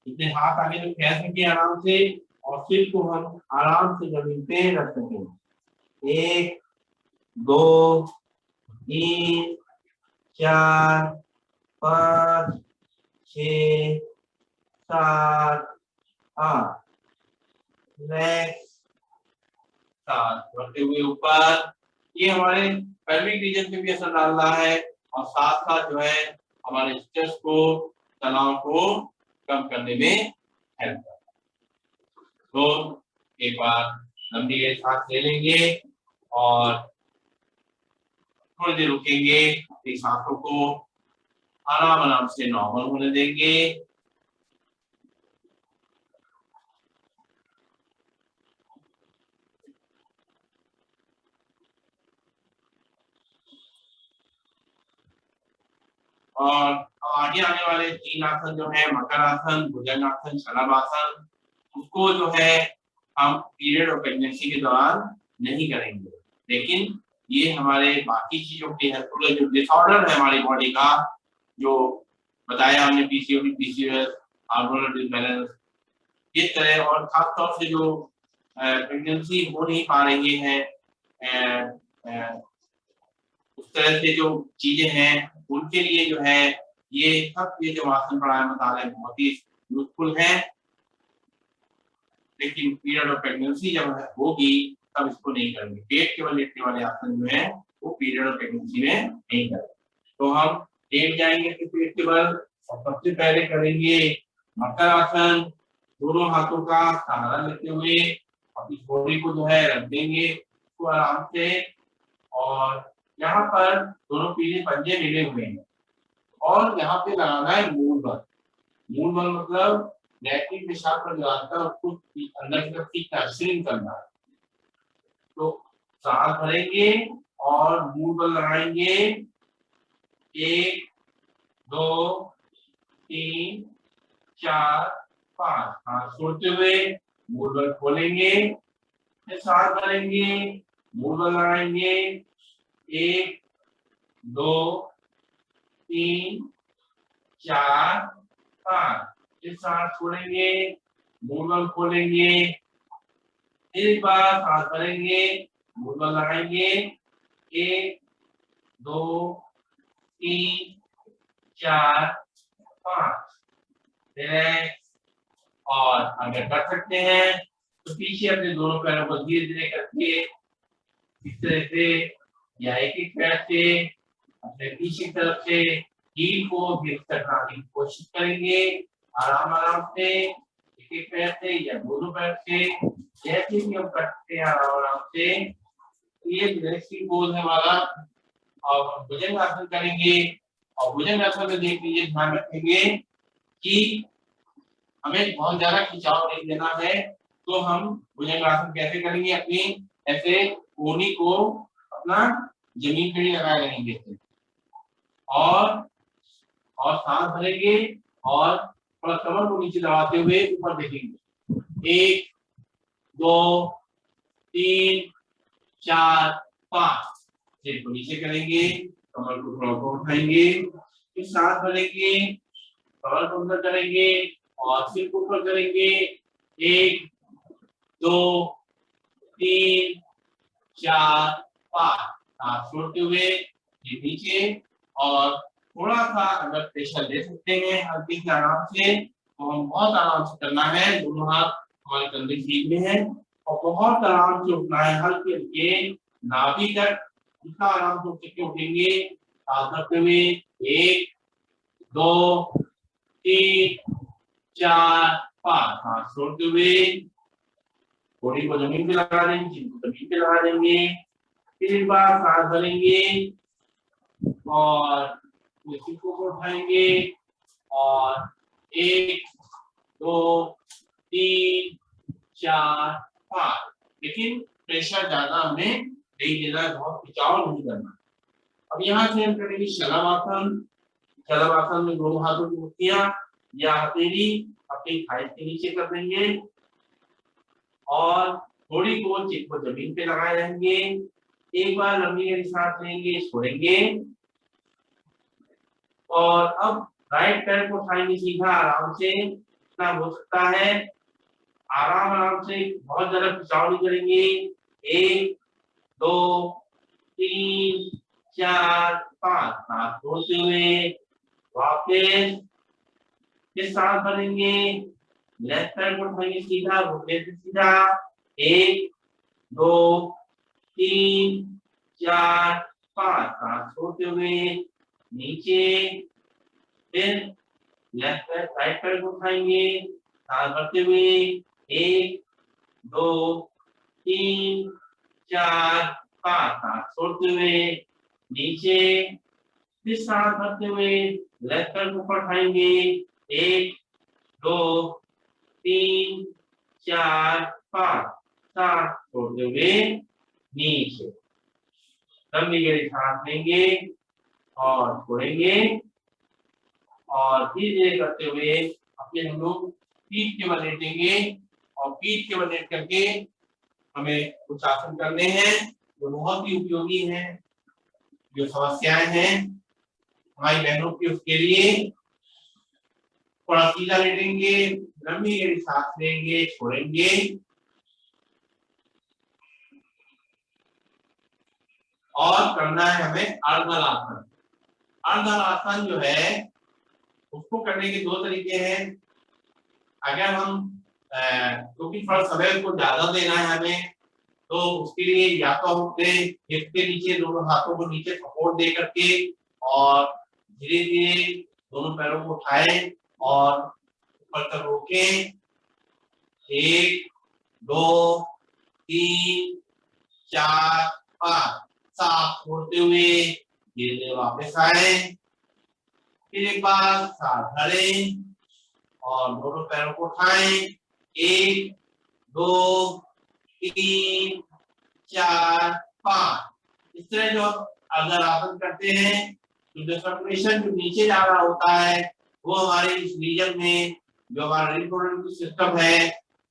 इतने हाथ आगे तो फैल सके आराम से और सिर को हम आराम से जमीन पे रख सकें। 1 2 3 4 5 6 7 8 नेक्स्ट सांस भरते हुए ऊपर। ये हमारे पेल्विक रीजन पे भी असर डाल रहा है और साथ साथ जो है हमारे स्ट्रेस को, तनाव को कम करने में हेल्प करता है। तो एक बार लंबी सांस ले लेंगे और थोड़ी देर रुकेंगे, अपनी सांसों को आराम आराम से नॉर्मल होने देंगे। और आगे आने वाले 3 आसन जो है मकरासन, भुजंगासन, शलभासन, उसको जो है हम पीरियड और प्रेगनेंसी के दौरान नहीं करेंगे, लेकिन ये हमारे बाकी चीजों के हेल्थ जो डिसऑर्डर है हमारी बॉडी का, जो बताया हमने पीसीओडी, पीसीओएस, हार्मोनल डिसबैलेंस, इस तरह, और खास तौर से जो प्रेगनेंसी हो नहीं पा रही है, उस तरह से जो चीजें हैं उनके लिए जो है ये सब ये जो आसन प्राणायाम बता रहे हैं बहुत ही यूजफुल है। लेकिन पीरियड ऑफ प्रेगनेंसी जब होगी तब इसको नहीं करेंगे। पेट केवल लेटने वाले आसन जो है वो पीरियड ऑफ प्रेगनेंसी में नहीं करेंगे। तो हम लेट जाएंगे कि पेट के बल और सबसे पहले करेंगे मकर आसन, दोनों हाथों का सहारा लेते हुए अपनी बॉडी को जो है रख देंगे उसको आराम से, और यहाँ पर दोनों पीछे पंजे मिले हुए हैं और यहाँ पे लगाना है मूल बल। मूल बल मतलब लैट्रिन पेशाब पर लगाकर उसको अंदर की तरफ स्विंग करना है। तो सांस भरेंगे और मूल बल लगाएंगे, 1 2 3 4 5, सांस छोड़ते हुए मूल बल खोलेंगे, फिर सांस भरेंगे, मूल बल लगाएंगे, 1 2 3 4 5, फिर सांस छोड़ेंगे, मूल बल खोलेंगे, एक बार सांस भरेंगे, मूल बल लगाएंगे, 1 2 3 4 5, रिलैक्स। और अगर कर सकते हैं तो पीछे अपने दोनों पैरों को धीरे धीरे करके इस तरह से या एक एक पैर से अपने पीछे की तरफ से हील को हिट करना की कोशिश करेंगे, आराम आराम से एक एक पैर से या दोनों पैर से, जैसे कि हम करते हैं आराम आराम से। ये रिलैक्सिंग पोज है हमारा। और भुजंगासन करेंगे और भुजंगासन में देख लीजिए, ध्यान रखेंगे कि हमें बहुत ज्यादा खिंचाव नहीं देना है। तो हम भुजंगासन कैसे करेंगे, अपनी ऐसे कोहनी को अपना जमीन पे लगाए रहेंगे और सांस भरेंगे और थोड़ा कमर को नीचे दबाते हुए ऊपर देखेंगे, 1 2 3 4 5, सिर को नीचे करेंगे, कमर को थोड़ा ऊपर उठाएंगे, फिर सांस भरेंगे, कमर को ऊपर करेंगे और सिर को ऊपर करेंगे, 1 2 3 4 5, सांस छोड़ते हुए नीचे, और थोड़ा सा अगर प्रेशर ले सकते हैं हल्के से आराम से, तो हम बहुत आराम से करना है। दोनों हाथ हमारे कंधे सीध में है और बहुत आराम से उठना है, हल्के हल्के नाभि तक जितना आराम से उठ के उठेंगे। सांस भरते हुए 1 2 3 4 5 हाथ छोड़ते हुए घोड़ी को जमीन पे लगा देंगे, जिन को जमीन पे लगा देंगे। फिर एक बार सांस भरेंगे और को उठाएंगे और 1 2 3 4 5। लेकिन प्रेशर ज्यादा हमें नहीं देना है, बहुत खिंचाव नहीं करना। अब यहाँ से हम करेंगे शलभासन। शलभासन में दोनों हाथों की मुट्ठियां या हथेली अपनी थाई के नीचे कर देंगे और थोड़ी को चित को जमीन पे लगाए रहेंगे। एक बार लंबी गहरी सांस लेंगे, छोड़ेंगे और अब राइट पैर को उठाएंगे सीधा आराम से, इतना हो सकता है। आराम से, बहुत ज्यादा खिंचाव नहीं करेंगे। 1 2 3 4 5 सांस छोड़ते हुए वापस फिर सांस भरेंगे। लेफ्ट पैर को उठाएंगे सीधा, घुटने से सीधा। 1 2 3 4 5 सांस छोड़ते हुए नीचे। फिर लेफ्ट पैर राइट पैर को उठाएंगे, सांस भरते हुए 1 2 3 4 5 सांस छोड़ते हुए नीचे। फिर सांस भरते हुए लेफ्ट पैर को ऊपर उठाएंगे, 1 2 3 4 5 सांस छोड़ते हुए नीचे। लंबी गहरी सांस लेंगे और छोड़ेंगे और धीरे धीरे करते हुए अपने हम लोग पीठ के बल लेटेंगे और पीठ के बल लेट करके हमें कुछ आसन करने हैं जो बहुत ही उपयोगी हैं। जो समस्याएं हैं हमारी बहनों की, उसके लिए थोड़ा सीधा लेटेंगे, लंबी गहरी सांस लेंगे, छोड़ेंगे और करना है हमें अर्धहलासन। अर्धहलासन जो है उसको करने के 2 तरीके हैं। अगर हम क्योंकि थोड़ा समय को ज्यादा देना है हमें, तो उसके लिए या तो हम अपने हिप के नीचे दोनों हाथों को नीचे सपोर्ट दे करके और धीरे धीरे दोनों पैरों को उठाएं और ऊपर तक रोकें। 1 2 3 4 5 सांस छोड़ते हुए धीरे धीरे वापस आए। फिर एक बार सांस भरें और दोनों पैरों को उठाएं। 1 2 3 4 5। इस तरह जो अगर आसन करते हैं तो जो सर्कुलेशन जो नीचे जा रहा होता है वो हमारे इस रीजन में जो हमारा रिप्रोडक्टिव सिस्टम है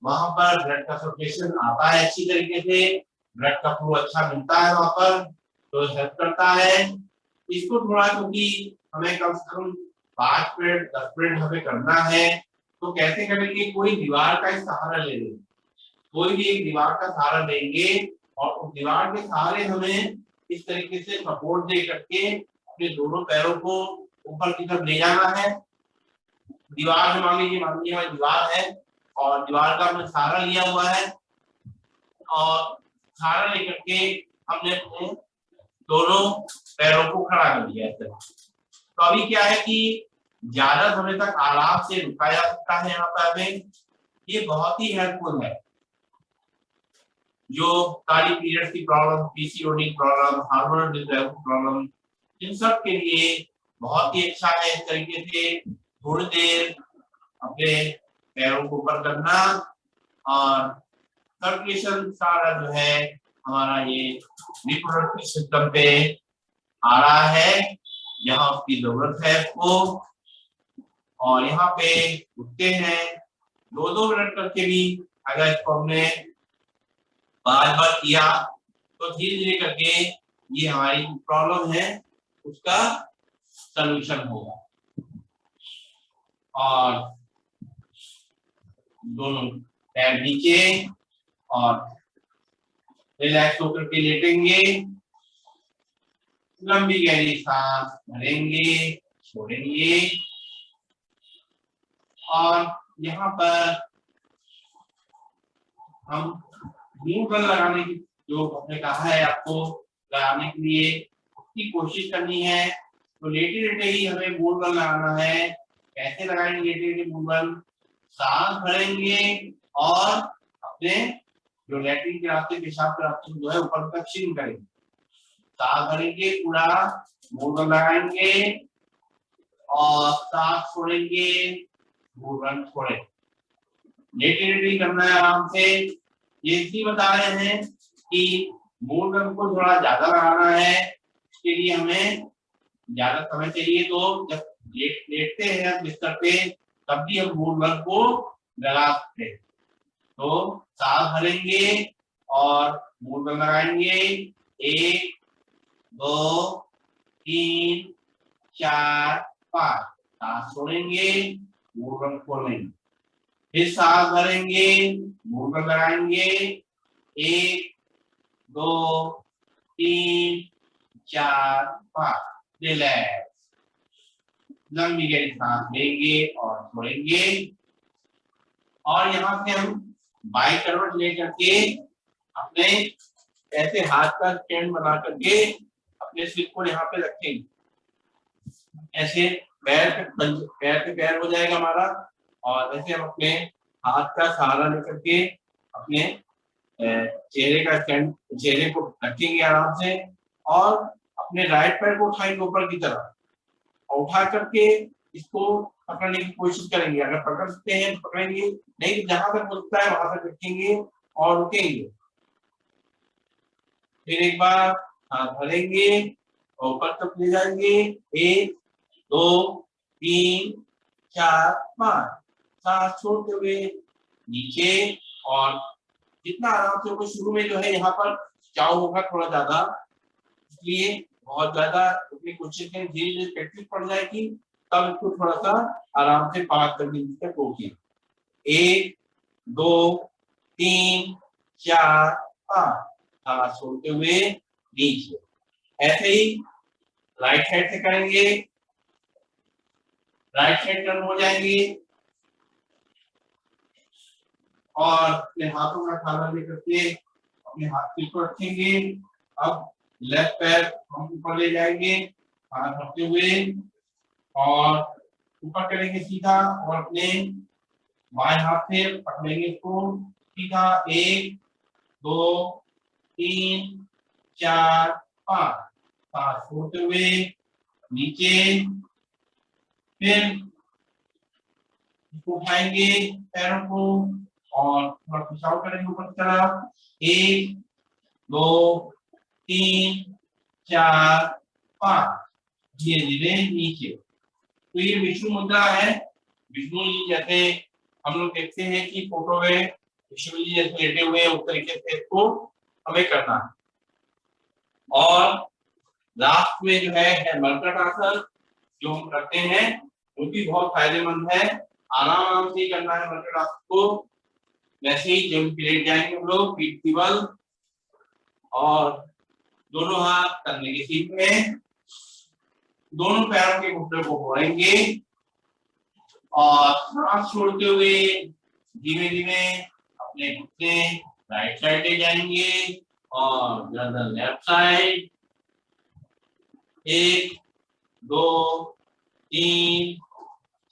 वहां पर ब्लड का सर्कुलेशन आता है अच्छी तरीके से, ब्लड का फ्लो अच्छा मिलता है वहां पर, तो हेल्प करता है। इसको थोड़ा क्योंकि हमें कम से कम 5 मिनट 10 मिनट हमें करना है, तो कैसे करेंगे? कोई दीवार का सहारा ले लेंगे, कोई भी एक दीवार का सहारा लेंगे और उस दीवार के सहारे हमें इस तरीके से सपोर्ट दे करके अपने दोनों पैरों को ऊपर की तरफ ले जाना है। दीवार है, मान लीजिए हमारी दीवार है और दीवार का हमने सहारा लिया हुआ है और सहारा लेकर के हमने अपने दोनों पैरों को खड़ा कर दिया है। तो अभी क्या है कि ज्यादा समय तक आराम से रुका जा सकता है यहाँ पर हमें, ये बहुत ही हेल्पफुल है। जो सारी पीरियड्स की problem, PCOD problem, hormonal disbalance problem, इन सब के लिए बहुत ही अच्छा है इस तरीके से थोड़ी देर अपने पैरों को ऊपर करना और सर्कुलेशन सारा जो है हमारा ये रिप्रोडक्टिव सिस्टम पे आ रहा है जहाँ उसकी जरूरत है आपको। और यहाँ पे उठते हैं 2-2 मिनट करके भी अगर इसको हमने बार बार किया तो धीरे धीरे करके ये हमारी प्रॉब्लम है उसका सलूशन होगा। और दोनों पैर नीचे और रिलैक्स होकर के लेटेंगे, लंबी गहरी सांस भरेंगे, छोड़ेंगे और यहाँ पर हम मूव बल लगाने की जो हमने कहा है आपको लगाने के लिए उसकी कोशिश करनी है। तो लेटे लेटे ही हमें मूव बल लगाना है कैसे लगाएंगे लेटेटिव मूवमेंट? सांस भरेंगे और अपने जो लैट्रिन के रास्ते, पेशाब के रास्ते जो है ऊपर तक क्षीण करेंगे। सांस भरेंगे, पूरा मूवमेंट लगाएंगे और सांस छोड़ेंगे, मूवमेंट छोड़ेंगे। लेटेटिव करना है आराम से। ये इसलिए बता रहे हैं कि मूवमेंट को थोड़ा ज्यादा लगाना है, इसके लिए हमें ज्यादा समय चाहिए। तो जब लेटते हैं बिस्तर पे तब भी हम मूवमेंट को लगा सकते हैं। तो सांस भरेंगे और मूवमेंट लगाएंगे, 1 2 3 4 5। सांस छोड़ेंगे, मूवमेंट खोलेंगे, फिर सांस भरेंगे, मूवमेंट लगाएंगे, 1 2 3 4 5। रिलैक्स, लंबी गहरी सांस लेंगे और छोड़ेंगे। और यहाँ से हम बाई करवट लेकर के अपने ऐसे हाथ का स्टैंड बना करके अपने सिर को यहाँ पे रखेंगे। ऐसे पैर पे पैर हो जाएगा हमारा, और ऐसे हम अपने हाथ का सहारा लेकर के अपने चेहरे का स्टैंड, चेहरे को रखेंगे आराम से, और अपने राइट पैर को उठाएंगे ऊपर की तरफ और उठा करके इसको पकड़ने की कोशिश करेंगे। अगर पकड़ सकते हैं तो पकड़ेंगे, नहीं तो जहां तक मिलता है वहां तक रखेंगे और रुकेंगे। फिर एक बार हाथ भरेंगे और ऊपर तक ले जाएंगे, 1 2 3 4 5। सांस छोड़ते हुए नीचे, और जितना आराम से होगा। शुरू में जो है यहाँ पर खिंचाव होगा थोड़ा ज्यादा, इसलिए बहुत ज्यादा अपनी कोशिश करें, धीरे धीरे प्रैक्टिस पड़ जाएगी तब इसको थोड़ा सा आराम से 5 तक रोकिए। 1 2 3 4 5। सांस छोड़ते हुए नीचे। ऐसे ही राइट साइड से करेंगे, राइट साइड टर्न हो जाएंगे और अपने हाथों का खाना लेकर के अपने हाथ को रखेंगे। अब लेफ्ट पैर हम ऊपर ले जाएंगे हाथ रखते हुए और ऊपर करेंगे सीधा, और अपने बाएं हाथ से पकड़ेंगे इसको सीधा। 1 2 3 4 5। सांस छोड़ते हुए नीचे, फिर उठाएंगे पैरों को और थोड़ा खिंचाव करेंगे ऊपर की तरफ। 1 2 3 4 5। धीरे धीरे नीचे। तो ये विष्णु मुद्रा है। विष्णु जी जैसे हम लोग देखते हैं कि फोटो में विष्णु जी जैसे लेटे हुए हैं, उस तरीके से इसको हमें करना है। और लास्ट में जो है मरकट आसन जो हम करते हैं वो भी बहुत फायदेमंद है। आराम से करना है मरकट आसन को। वैसे ही जब लेट जाएंगे हम लोग पीठ की बल, और दोनों हाथ कंधे की सीध में, दोनों पैरों के घुटनों को मोड़ेंगे और सांस छोड़ते हुए धीमे धीमे अपने घुटने राइट साइड ले जाएंगे और गर्दन लेफ्ट साइड। 1 2 3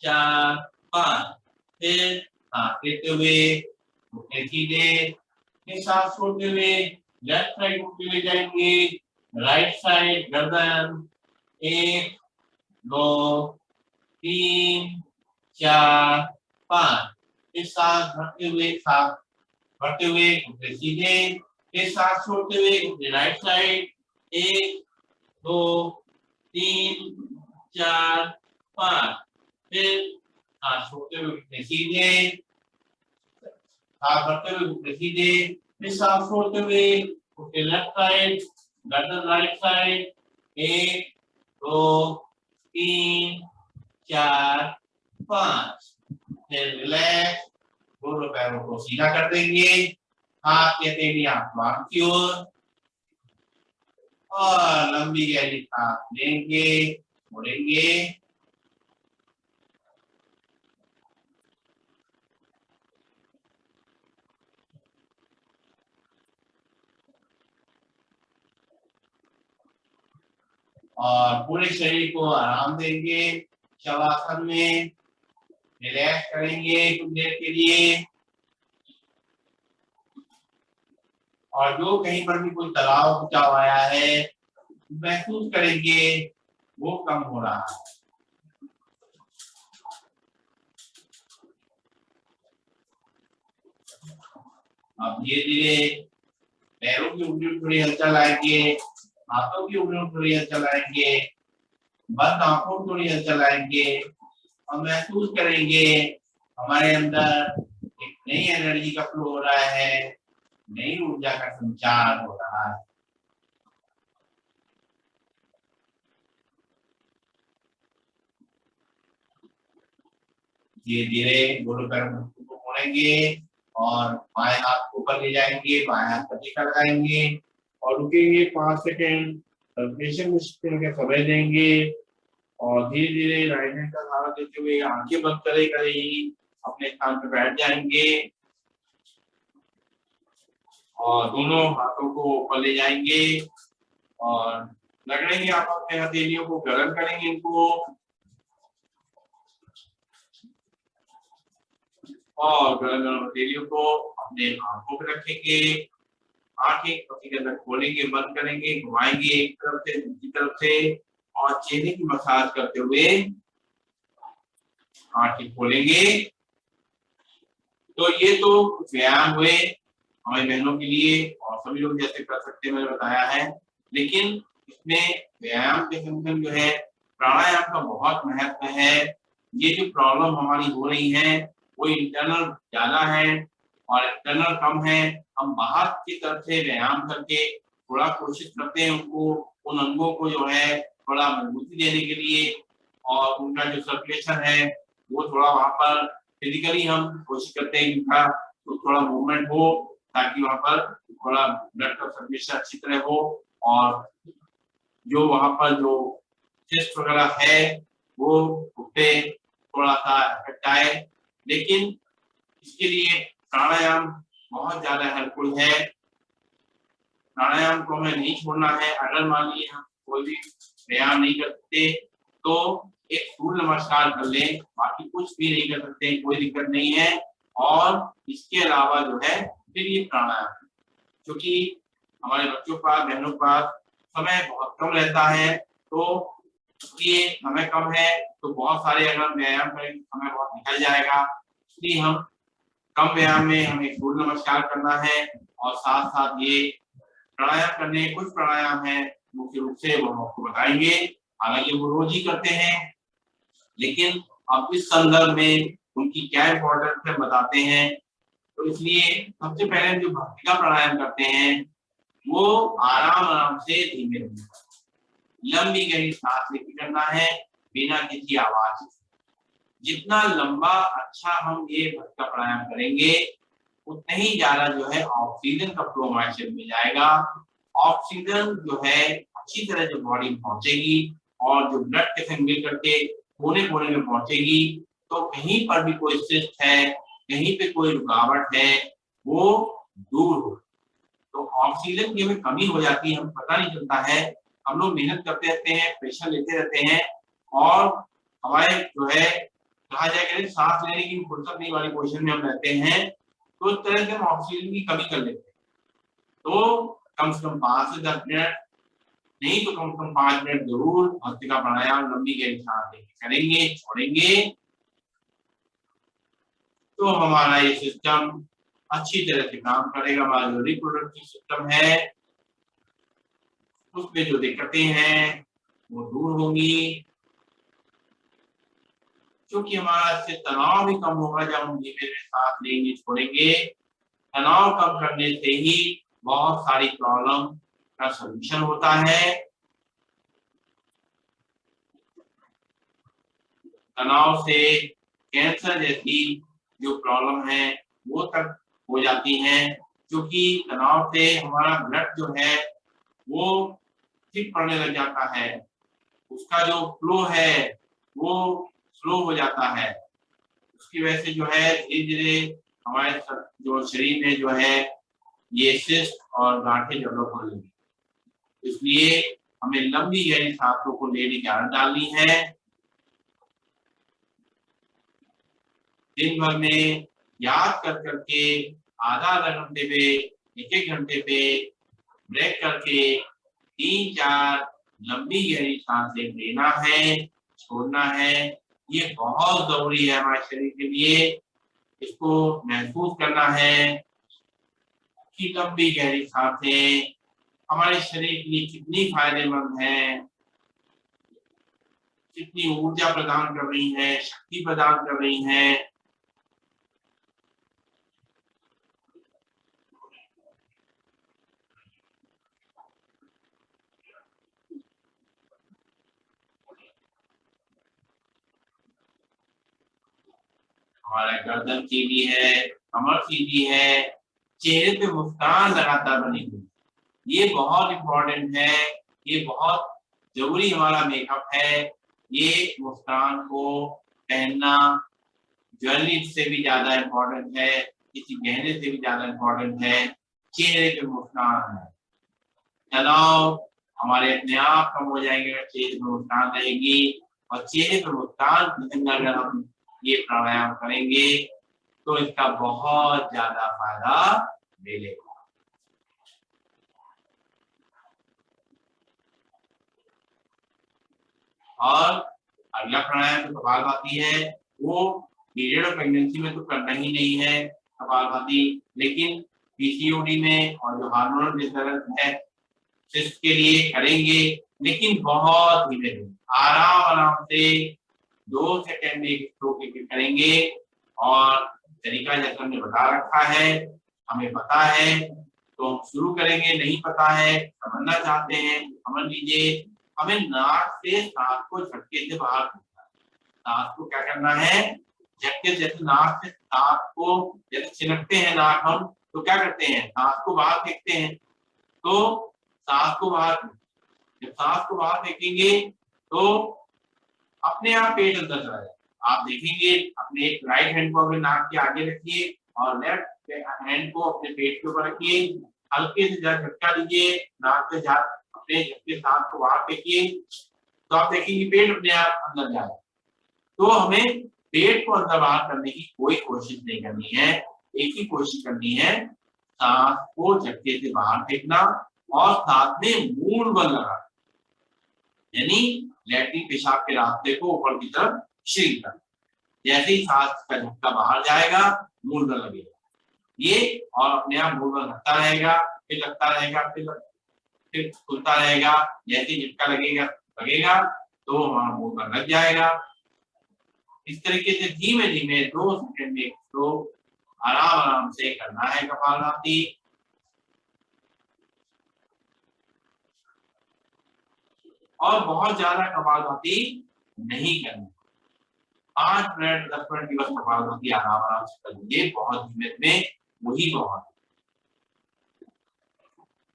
4 5। फिर सांस लेते हुए घुटने सीधे, फिर सांस छोड़ते हुए लेफ्ट साइड घुटने ले जाएंगे, राइट साइड गर्दन। 1 2 3 4 5। फिर सांस भरते हुए घुटने सीधे, फिर सांस छोड़ते हुए घुटने राइट साइड। 1 2 3 4 5। फिर सांस छोड़ते हुए घुटने सीधे, सांस भरते हुए घुटने सीधे, फिर सांस छोड़ते हुए घुटने लेफ्ट साइड, गर्दन राइट साइड। 1 2 3 4 5। फिर रिलैक्स, दोनों पैरों को सीधा कर देंगे, हाथ के हथेली आसमान की ओर, और लंबी गहरी सांस लेंगे, छोड़ेंगे। और पूरे शरीर को आराम देंगे शवासन में। रिलैक्स करेंगे कुछ देर के लिए। और जो कहीं पर भी कोई तनाव खिंचाव आया है महसूस करेंगे वो कम हो रहा है। अब धीरे धीरे पैरों की उंगलियों थोड़ी हलचल आएंगे, हाथों की उंगलियों थोड़ी हलचल आएंगे, बंद आंखों थोड़ी हलचल आएंगे और महसूस करेंगे हमारे अंदर एक नई एनर्जी का फ्लो हो रहा है, नई ऊर्जा का संचार हो रहा है। धीरे धीरे दोनों पैर को मोड़ेंगे और बाएं हाथ को ऊपर ले जाएंगे, बाएं हाथ पर टीका लगाएंगे और रुकेंगे 5 सेकेंड, का समय देंगे और धीरे धीरे राइट हैंड का सहारा देते हुए आंखें बंद करे ही अपने स्थान पर बैठ जाएंगे और दोनों हाथों को ऊपर ले जाएंगे और रगड़ेंगे आप अपने हथेलियों को, गर्म करेंगे इनको और गर्म गर्म हथेलियों को अपने आंखों पे रखेंगे, आंखें कभी के अंदर खोलेंगे, बंद करेंगे, घुमाएंगे एक तरफ से दूसरी तरफ से और चेहरे की मसाज करते हुए आंखें खोलेंगे। तो ये तो व्यायाम हुए हमारी बहनों के लिए और सभी लोग जैसे कर सकते हैं मैंने बताया है, लेकिन इसमें व्यायाम के संग जो है प्राणायाम का बहुत महत्व है। ये जो प्रॉब्लम हमारी हो रही है वो इंटरनल ज्यादा है और एक्सटर्नल कम है। हम बाहर की तरफ से व्यायाम करके थोड़ा कोशिश करते हैं उनको, उन अंगों को जो है थोड़ा मजबूती देने के लिए और उनका जो सर्कुलेशन है वो थोड़ा वहां पर फिजिकली हम कोशिश करते हैं उनका तो थोड़ा मूवमेंट हो ताकि वहां पर थोड़ा ब्लड का सर्कुलेशन अच्छी तरह हो और जो वहां पर जो चेस्ट वगैरह है वो उठे थोड़ा सा इफेक्ट आए। लेकिन इसके लिए प्राणायाम बहुत ज्यादा हेल्पफुल है। प्राणायाम को हमें नहीं छोड़ना है। अगर मान लीजिए हम कोई भी व्यायाम नहीं करते तो एक सूर्य नमस्कार कर लें, बाकी कुछ भी नहीं कर सकते, कोई दिक्कत नहीं है। और इसके अलावा जो है फिर ये प्राणायाम, क्योंकि हमारे बच्चों के पास, बहनों के पास समय बहुत कम रहता है तो इसलिए समय कम है तो बहुत सारे अगर व्यायाम करेंगे समय बहुत निकल जाएगा, इसलिए हम कम व्यायाम में हमें सूर्य नमस्कार करना है और साथ साथ ये प्राणायाम करने कुछ प्राणायाम है मुख्य रूप से वो आपको बताएंगे। हालांकि वो रोज ही करते हैं लेकिन अब इस संदर्भ में उनकी क्या इम्पोर्टेंस है बताते हैं। तो इसलिए सबसे पहले जो भक्ति का प्राणायाम करते हैं वो आराम आराम से धीमे धीमे लंबी गहरी सांस लेके करना है बिना किसी आवाज। जितना लंबा अच्छा हम ये भक्ति का प्राणायाम करेंगे उतना ही ज्यादा जो है ऑक्सीजन का फ्लो हमारे शरीर में जाएगा। ऑक्सीजन जो है अच्छी तरह जो बॉडी में पहुंचेगी और जो ब्लड के संग मिल करके कोने कोने में पहुंचेगी तो कहीं पर भी कोई सिस्ट है, कहीं पे कोई रुकावट है वो दूर हो। तो ऑक्सीजन की हमें कमी हो जाती है, हम पता नहीं चलता है। हम लोग मेहनत करते रहते हैं, प्रेशर लेते रहते हैं और हमारे जो है कहा जाए कि सांस लेने की फुर्सत नहीं वाली पोजीशन में हम रहते हैं तो इस तरह से हम ऑक्सीजन की कमी कर लेते हैं। तो कम से कम 5 से 10 मिनट नहीं तो कम से कम 5 मिनट जरूर भक्ति का प्राणायाम लंबी गहरी सांस लेके करेंगे, छोड़ेंगे तो हमारा ये सिस्टम अच्छी तरह से काम करेगा। हमारा जो रिप्रोडक्टिव सिस्टम है उसमें जो दिक्कतें हैं वो दूर होंगी, क्योंकि हमारा इससे तनाव भी कम होगा जब हम धीमे धीमे सांस लेंगे, छोड़ेंगे। तनाव कम करने से ही बहुत सारी प्रॉब्लम का सलूशन होता है। तनाव से कैंसर जैसी जो प्रॉब्लम है वो तक हो जाती है, क्योंकि तनाव से हमारा ब्लड जो है वो ठीक पड़ने लग जाता है, उसका जो फ्लो है वो स्लो हो जाता है। उसकी वजह से जो है धीरे धीरे हमारे जो शरीर में जो है ये सिस्ट और गांठें डेवलप हो जाएंगी। इसलिए हमें लंबी गहरी सांसों को लेने की आदत डालनी है। दिन भर में याद कर करके आधा आधा घंटे पे, एक एक घंटे पे ब्रेक करके 3-4 लंबी गहरी सांसें लेना है, छोड़ना है। ये बहुत जरूरी है हमारे शरीर के लिए। इसको महसूस करना है कि लंबी गहरी सांसें हमारे शरीर के लिए कितनी फायदेमंद है, कितनी ऊर्जा प्रदान कर रही है, शक्ति प्रदान कर रही है। हमारा गर्दन सीधी है, कमर सीधी है, चेहरे पे मुस्कान लगातार बनी हुई, ये बहुत इम्पोर्टेंट है। ये बहुत जरूरी हमारा मेकअप है। ये मुस्कान को पहनना ज्वेलरी से भी ज्यादा इम्पोर्टेंट है, किसी गहने से भी ज्यादा इम्पोर्टेंट है। चेहरे पे मुस्कान है, तनाव हमारे अपने आप कम हो जाएंगे अगर चेहरे पे मुस्कान रहेगी। और चेहरे पे मुस्कान अगर हम ये प्राणायाम करेंगे तो इसका बहुत ज्यादा फायदा मिलेगा। और अगला प्राणायाम जो कपालभाति है वो पीरियड ऑफ प्रेगनेंसी में तो करना ही नहीं है कपालभाति, लेकिन पीसीओडी में और जो हार्मोनल डिसबैलेंस है सिस्ट के लिए करेंगे, लेकिन बहुत धीमे धीमे आराम आराम से 2 सेकंड में एक स्ट्रोक करेंगे। और तरीका जैसा हमने बता रखा है, हमें पता है तो हम शुरू करेंगे, नहीं पता है समझना चाहते हैं समझ लीजिए। हमें नाक से सांस को झटके से बाहर फेंकना है। सांस को क्या करना है, झटके जैसे नाक से सांस को जैसे छिनकते हैं नाक हम, तो क्या करते हैं सांस को बाहर फेंकते हैं। तो सांस को बाहर, जब सांस को बाहर फेंकेंगे तो अपने आप पेट अंदर चला जाएगा। आप देखेंगे अपने एक राइट हैंड को अपने नाक के आगे रखिए और लेफ्ट हैंड को अपने पेट के ऊपर रखिए, हल्के से जरा झटका दीजिए, नाक से अपने झटके सांस को बाहर फेंकिए, तो आप देखेंगे पेट अपने आप अंदर जाएगा। तो हमें पेट को अंदर बाहर करने की कोई कोशिश नहीं करनी है, एक ही कोशिश करनी है, सांस को झटके से बाहर फेंकना और साथ में मूल बल लगाना, यानी लैट्रिन पेशाब के रास्ते को ऊपर की तरफ श्रिंक करना। जैसे ही सांस का झटका बाहर जाएगा मूल बल लगेगा ये, और अपने आप मूल बल लगता रहेगा, फिर लगता रहेगा, फिर खुलता रहेगा। जैसे ही झटका लगेगा तो हमारा मूल बल लग जाएगा। इस तरीके से धीमे धीमे 2 सेकंड में तो आराम आराम से करना है कपालभाति। और बहुत ज्यादा कपालभाति नहीं करनी, 5 मिनट 10 मिनट की बस कपालभाति आराम आराम से कर लीजिए, बहुत धीमे में, वही बहुत।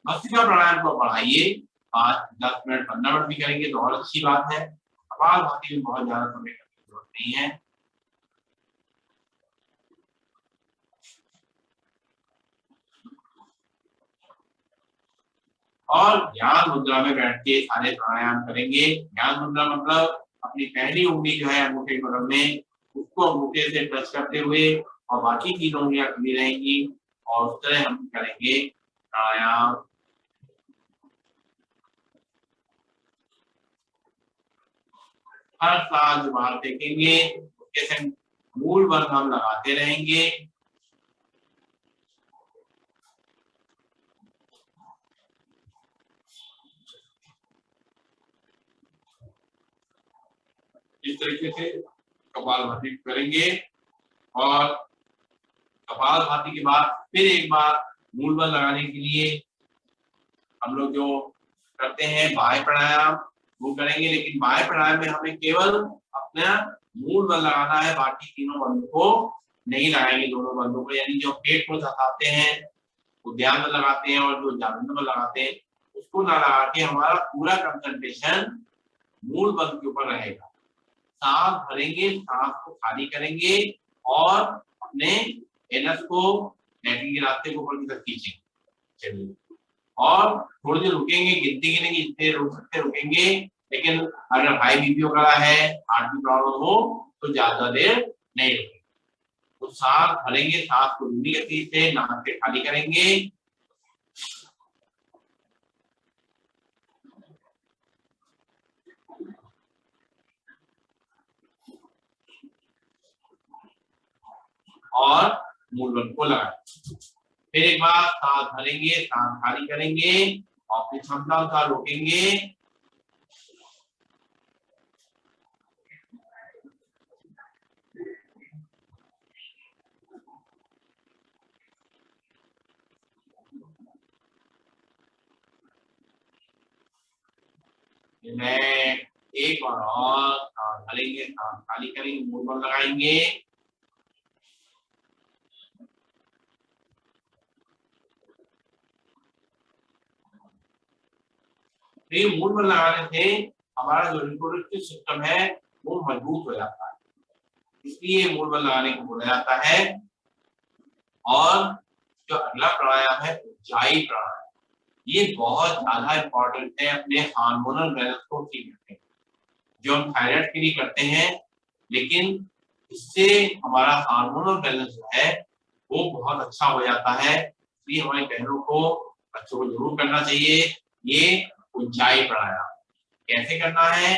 भस्त्रिका प्राणायाम को बढ़ाइए, 5-10 मिनट 15 मिनट भी करेंगे तो और अच्छी बात है। कपालभाति में बहुत ज्यादा समय करने की जरूरत नहीं है। और ज्ञान मुद्रा में बैठ के सारे प्राणायाम करेंगे। ज्ञान मुद्रा मतलब अपनी पहली उंगली जो है अंगूठे के बगल में, उसको अंगूठे से टच करते हुए और बाकी 3 उंगलियां खुली रहेंगी, और उस तरह हम करेंगे प्राणायाम। हर सांस जो बाहर फेंकेंगे उसके संग मूल बल हम लगाते रहेंगे। इस तरीके से कपालभाति करेंगे, और कपालभाति के बाद फिर एक बार मूल बल लगाने के लिए हम लोग जो करते हैं बाह्य प्राणायाम वो करेंगे, लेकिन बाह्य प्राणायाम में हमें केवल अपना मूल बल लगाना है, बाकी तीनों बंदों को नहीं लगाएंगे, दोनों बंदों को, यानी जो पेट को धसाते हैं उद्यान बल लगाते हैं और जो जालंधर बल लगाते हैं उसको ना लगा के हमारा पूरा कंसंट्रेशन मूल बल के ऊपर रहेगा। सांस भरेंगे, सांस को खाली करेंगे और अपने एनस को लैट्रिन के रास्ते को ऊपर की तरफ खींचेंगे। चलिए, और थोड़ी देर रुकेंगे, गिनती गिनेंगे, जितने रुक सकते रुकेंगे, लेकिन अगर हाई बीपी वगैरह है, हार्ट की प्रॉब्लम हो तो ज्यादा देर नहीं रुकेंगे। तो सांस भरेंगे, सांस को धीमी गति से नाक से खाली करेंगे। और मूलबंध को लगाएंगे। फिर एक बार सांस भरेंगे, सांस खाली करेंगे और अपनी क्षमता अनुसार रोकेंगे। मैं एक बार और सांस भरेंगे, सांस खाली करेंगे, मूलबंध लगाएंगे। तो मूलबंध लगाने से हमारा जो रिप्रोडक्टिव सिस्टम है वो मजबूत हो जाता है, इसलिए मूलबंध लगाने को बोला जाता है। और जो अगला प्राणायाम है उज्जाई प्राणायाम, ये बहुत ज्यादा इंपॉर्टेंट है अपने हार्मोनल बैलेंस को ठीक रखने, जो हम थायराइड के लिए करते हैं, लेकिन इससे हमारा हार्मोनल बैलेंस जो है वो बहुत अच्छा हो जाता है। इसलिए हमारी बहनों को, बच्चों को जरूर करना चाहिए ये उज्जाई प्राणायाम। कैसे करना है?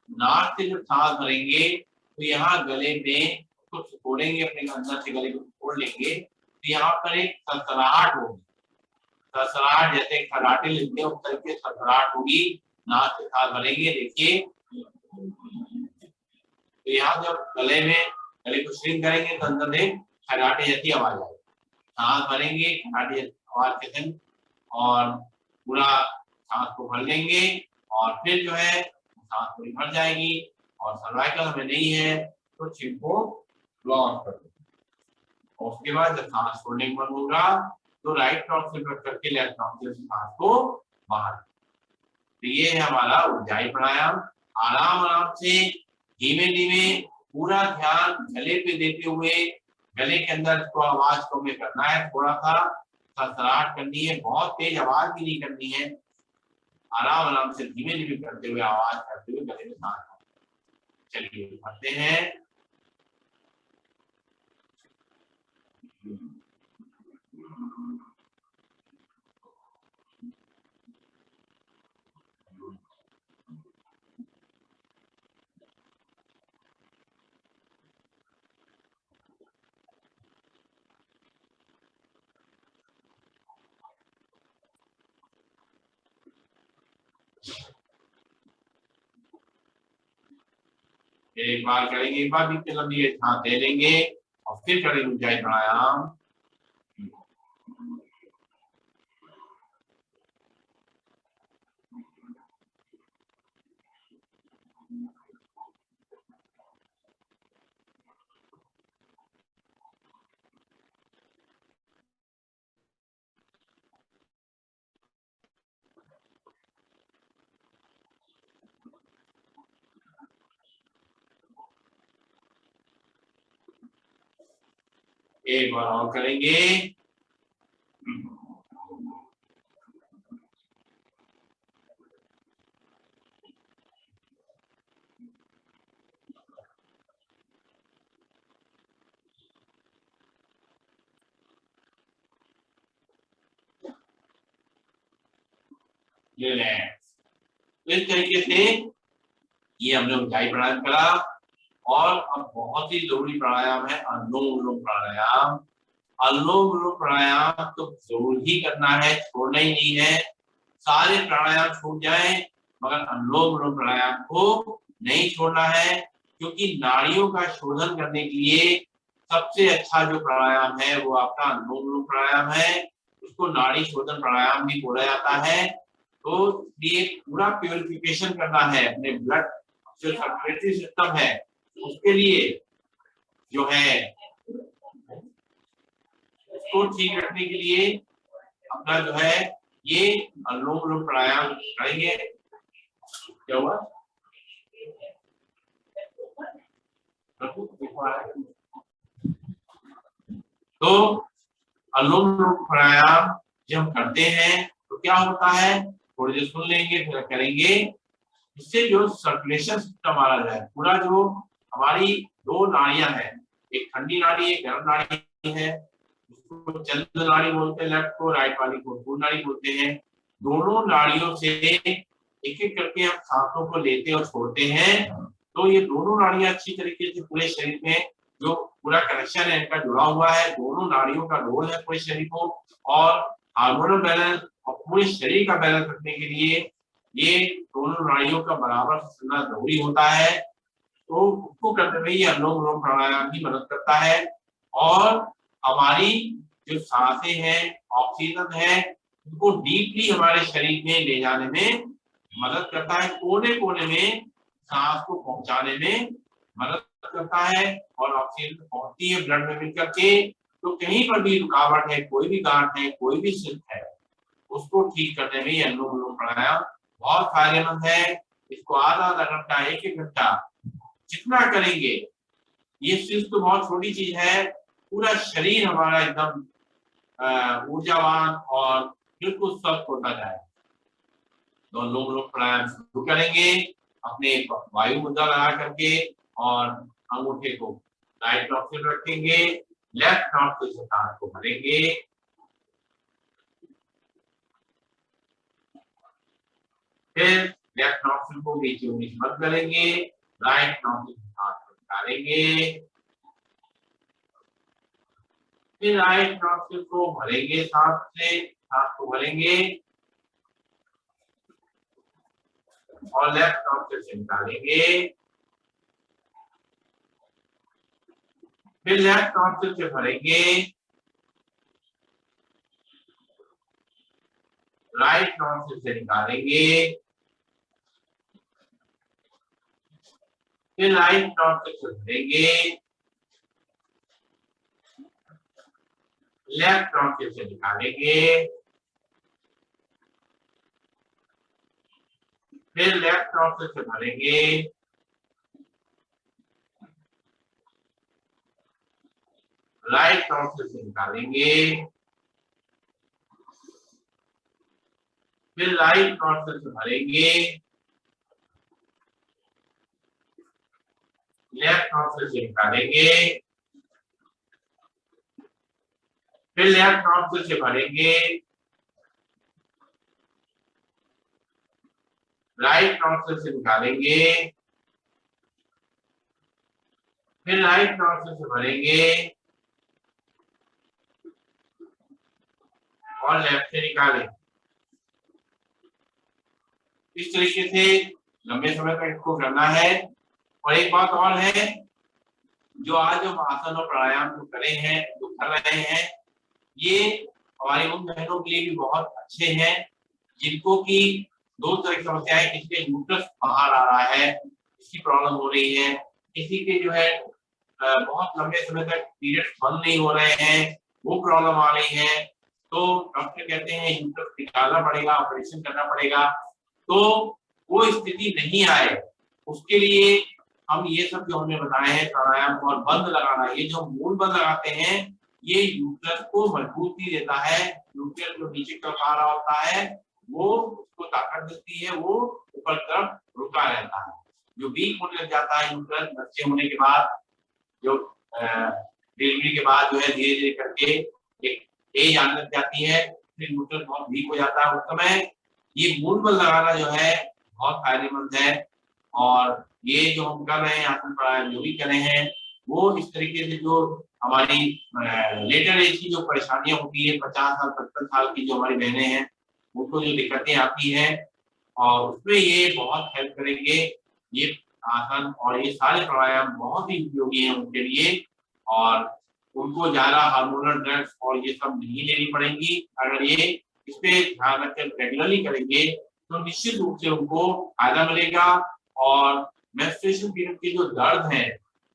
नाक से जब सांस भरेंगे तो यहाँ गले में कुछ छोड़ेंगे, अपने अंदर से गले को छोड़ लेंगे, तो यहाँ पर एक सरसराहट होगी, सरसराहट जैसे खराटे लेते हैं उस तरह की सरसराहट होगी। नाक से सांस भरेंगे, देखिए, तो यहाँ जब गले को श्रिंक करेंगे तो अंदर से खराटे जैसी आवाज आएगी। सांस भरेंगे, खराटे आवाज के संग, और पूरा सांस को भर लेंगे और फिर जो है सांस पूरी भर जाएगी और सर्वाइकल हमें नहीं है तो छिप को लॉन्च कर दो। और उसके बाद जब सांस छोड़ने का मन होगा तो राइट नॉक से ब्रेथ करके लेफ्ट नॉक से सांस को बाहर। तो ये है हमारा उज्जाई प्राणायाम। आराम आराम से धीमे धीमे पूरा ध्यान गले पे देते हुए गले के अंदर को आवाज को हमें करना है, थोड़ा सा सरसराहट करनी है, बहुत तेज आवाज भी नहीं करनी है। आराम आराम से धीमे धीमे करते हुए, आवाज करते हुए गले में सांस। चलिए करते हैं। एक बार करेंगे, एक बार भी लंबी सांस दे लेंगे और फिर करेंगे उज्जाई प्राणायाम। एक बार और करेंगे। इस तरीके से ये हमने उज्जाई प्राणायाम करा। और अब बहुत ही जरूरी प्राणायाम है अनुलोम विलोम प्राणायाम। अनुलोम विलोम प्राणायाम तो जरूर ही करना है, छोड़ना ही नहीं है। सारे प्राणायाम छूट जाए मगर अनुलोम विलोम प्राणायाम को नहीं छोड़ना है, क्योंकि नाड़ियों का शोधन करने के लिए सबसे अच्छा जो प्राणायाम है वो आपका अनुलोम विलोम प्राणायाम है। उसको नाड़ी शोधन प्राणायाम भी बोला जाता है। तो ये पूरा प्योरिफिकेशन करना है अपने ब्लड, जो सर्कुलेटरी सिस्टम है उसके लिए जो है उसको ठीक रखने के लिए अपना जो है ये अनुलोम विलोम प्राणायाम करेंगे। क्या हुआ? तो अनुलोम विलोम प्राणायाम जब हम करते हैं तो क्या होता है, थोड़ी देर सुन लेंगे फिर करेंगे। इससे जो सर्कुलेशन सिस्टम हमारा है, पूरा जो हमारी दो नाड़ियां हैं एक ठंडी नाड़ी एक गर्म नाड़ी है, उसको चंद्र नाड़ी बोलते हैं लेफ्ट को, राइट वाली को पूर्ण नाड़ी बोलते हैं। दोनों नाड़ियों से एक एक करके हम सांसों को लेते और छोड़ते हैं। तो ये दोनों नाड़ियां अच्छी तरीके से पूरे शरीर में जो पूरा कनेक्शन है इनका जुड़ा हुआ है, दोनों नाड़ियों का रोल है पूरे शरीर को, और हार्मोनल बैलेंस और पूरे शरीर का बैलेंस रखने के लिए ये दोनों नाड़ियों का बराबर से चलना जरूरी होता है। तो उसको करने में ये अनुलोम विलोम प्राणायाम भी मदद करता है, और हमारी जो सांसें हैं, ऑक्सीजन है, उनको डीपली हमारे शरीर में ले जाने में मदद करता है, कोने कोने में सांस को पहुंचाने में मदद करता है, और ऑक्सीजन पहुंचती है ब्लड में मिलकर के। तो कहीं पर भी रुकावट है, कोई भी गांठ है, कोई भी सिल्क है, उसको ठीक करने में ये अनुलोम विलोम प्राणायाम बहुत फायदेमंद है। इसको आधा आधा घंटा एक एक घंटा जितना करेंगे, ये सिर्फ तो बहुत छोटी चीज है, पूरा शरीर हमारा एकदम ऊर्जावान और बिल्कुल स्वस्थ होता जाए। तो अनुलोम विलोम प्राणायाम शुरू करेंगे अपने वायु मुद्रा लगा करके, और अंगूठे को राइट नॉस्ट्रिल रखेंगे, लेफ्ट नॉस्ट्रिल से सांस को भरेंगे, फिर लेफ्ट नॉस्ट्रिल को नीचे नीचे बंद करेंगे, राइट नॉस्ट्रिल से सांस को निकालेंगे, फिर राइट नॉस्ट्रिल को भरेंगे, सांस को भरेंगे, और लेफ्ट नॉस्ट्रिल से निकालेंगे, फिर लेफ्ट नॉस्ट्रिल से भरेंगे, राइट नॉस्ट्रिल से निकालेंगे, फिर राइट नॉस्ट्रिल से भरेंगे, लेफ्ट नॉस्ट्रिल से निकालेंगे, फिर लेफ्ट नॉस्ट्रिल से भरेंगे, राइट नॉस्ट्रिल से निकालेंगे, फिर राइट नॉस्ट्रिल से भरेंगे, लेफ्ट नॉस्ट्रिल से निकालेंगे, फिर लेफ्ट नॉस्ट्रिल से भरेंगे, राइट नॉस्ट्रिल से निकालेंगे, फिर राइट नॉस्ट्रिल से भरेंगे, और लेफ्ट से निकालें। इस तरीके से लंबे समय तक इसको करना है। और एक बात और है, जो आज हम आसन और प्राणायाम जो करे हैं, जो कर रहे हैं, ये हमारी उन बहनों के लिए भी बहुत अच्छे हैं जिनको की दो तरह की समस्या है। किसी के यूट्रस बाहर आ रहा है, इसकी प्रॉब्लम हो रही है, किसी के जो है बहुत लंबे समय तक पीरियड्स बंद नहीं हो रहे हैं, वो प्रॉब्लम आ रही है। तो डॉक्टर कहते हैं यूट्रस निकालना पड़ेगा, ऑपरेशन करना पड़ेगा। तो वो स्थिति नहीं आए उसके लिए हम ये सब जो हमने बताए हैं प्राणायाम और बंद लगाना, ये जो मूल बंद लगाते हैं, ये यूट्रस को मजबूती देता है। यूट्रस जो नीचे की तरफ आ रहा होता है वो उसको ताकत देती है, वो ऊपर तरफ रुका रहता है। जो वीक होने लग जाता है यूट्रस बच्चे होने के बाद, जो डिलीवरी के बाद जो है धीरे धीरे करके एक एज आने लग जाती है, फिर यूट्रस बहुत वीक हो जाता है। उस समय ये मूल बल लगाना जो है बहुत फायदेमंद है। और ये जो हम कर रहे हैं आसन प्राणायाम जो भी कर रहे हैं, वो इस तरीके से जो हमारी लेटर एज की जो परेशानियां होती है, 50 साल 55 साल की जो हमारी बहनें हैं, उनको जो दिक्कतें आती हैं, और उसमें ये बहुत हेल्प करेंगे। ये आसन और ये सारे प्राणायाम बहुत ही उपयोगी हैं उनके लिए, और उनको ज्यादा हार्मोनल ड्रग्स और ये सब नहीं लेनी पड़ेंगी। अगर ये इस पे ध्यान रखकर रेगुलरली करेंगे तो निश्चित रूप से उनको फायदा मिलेगा, और मेंस्ट्रुएशन पीरियड के जो दर्द है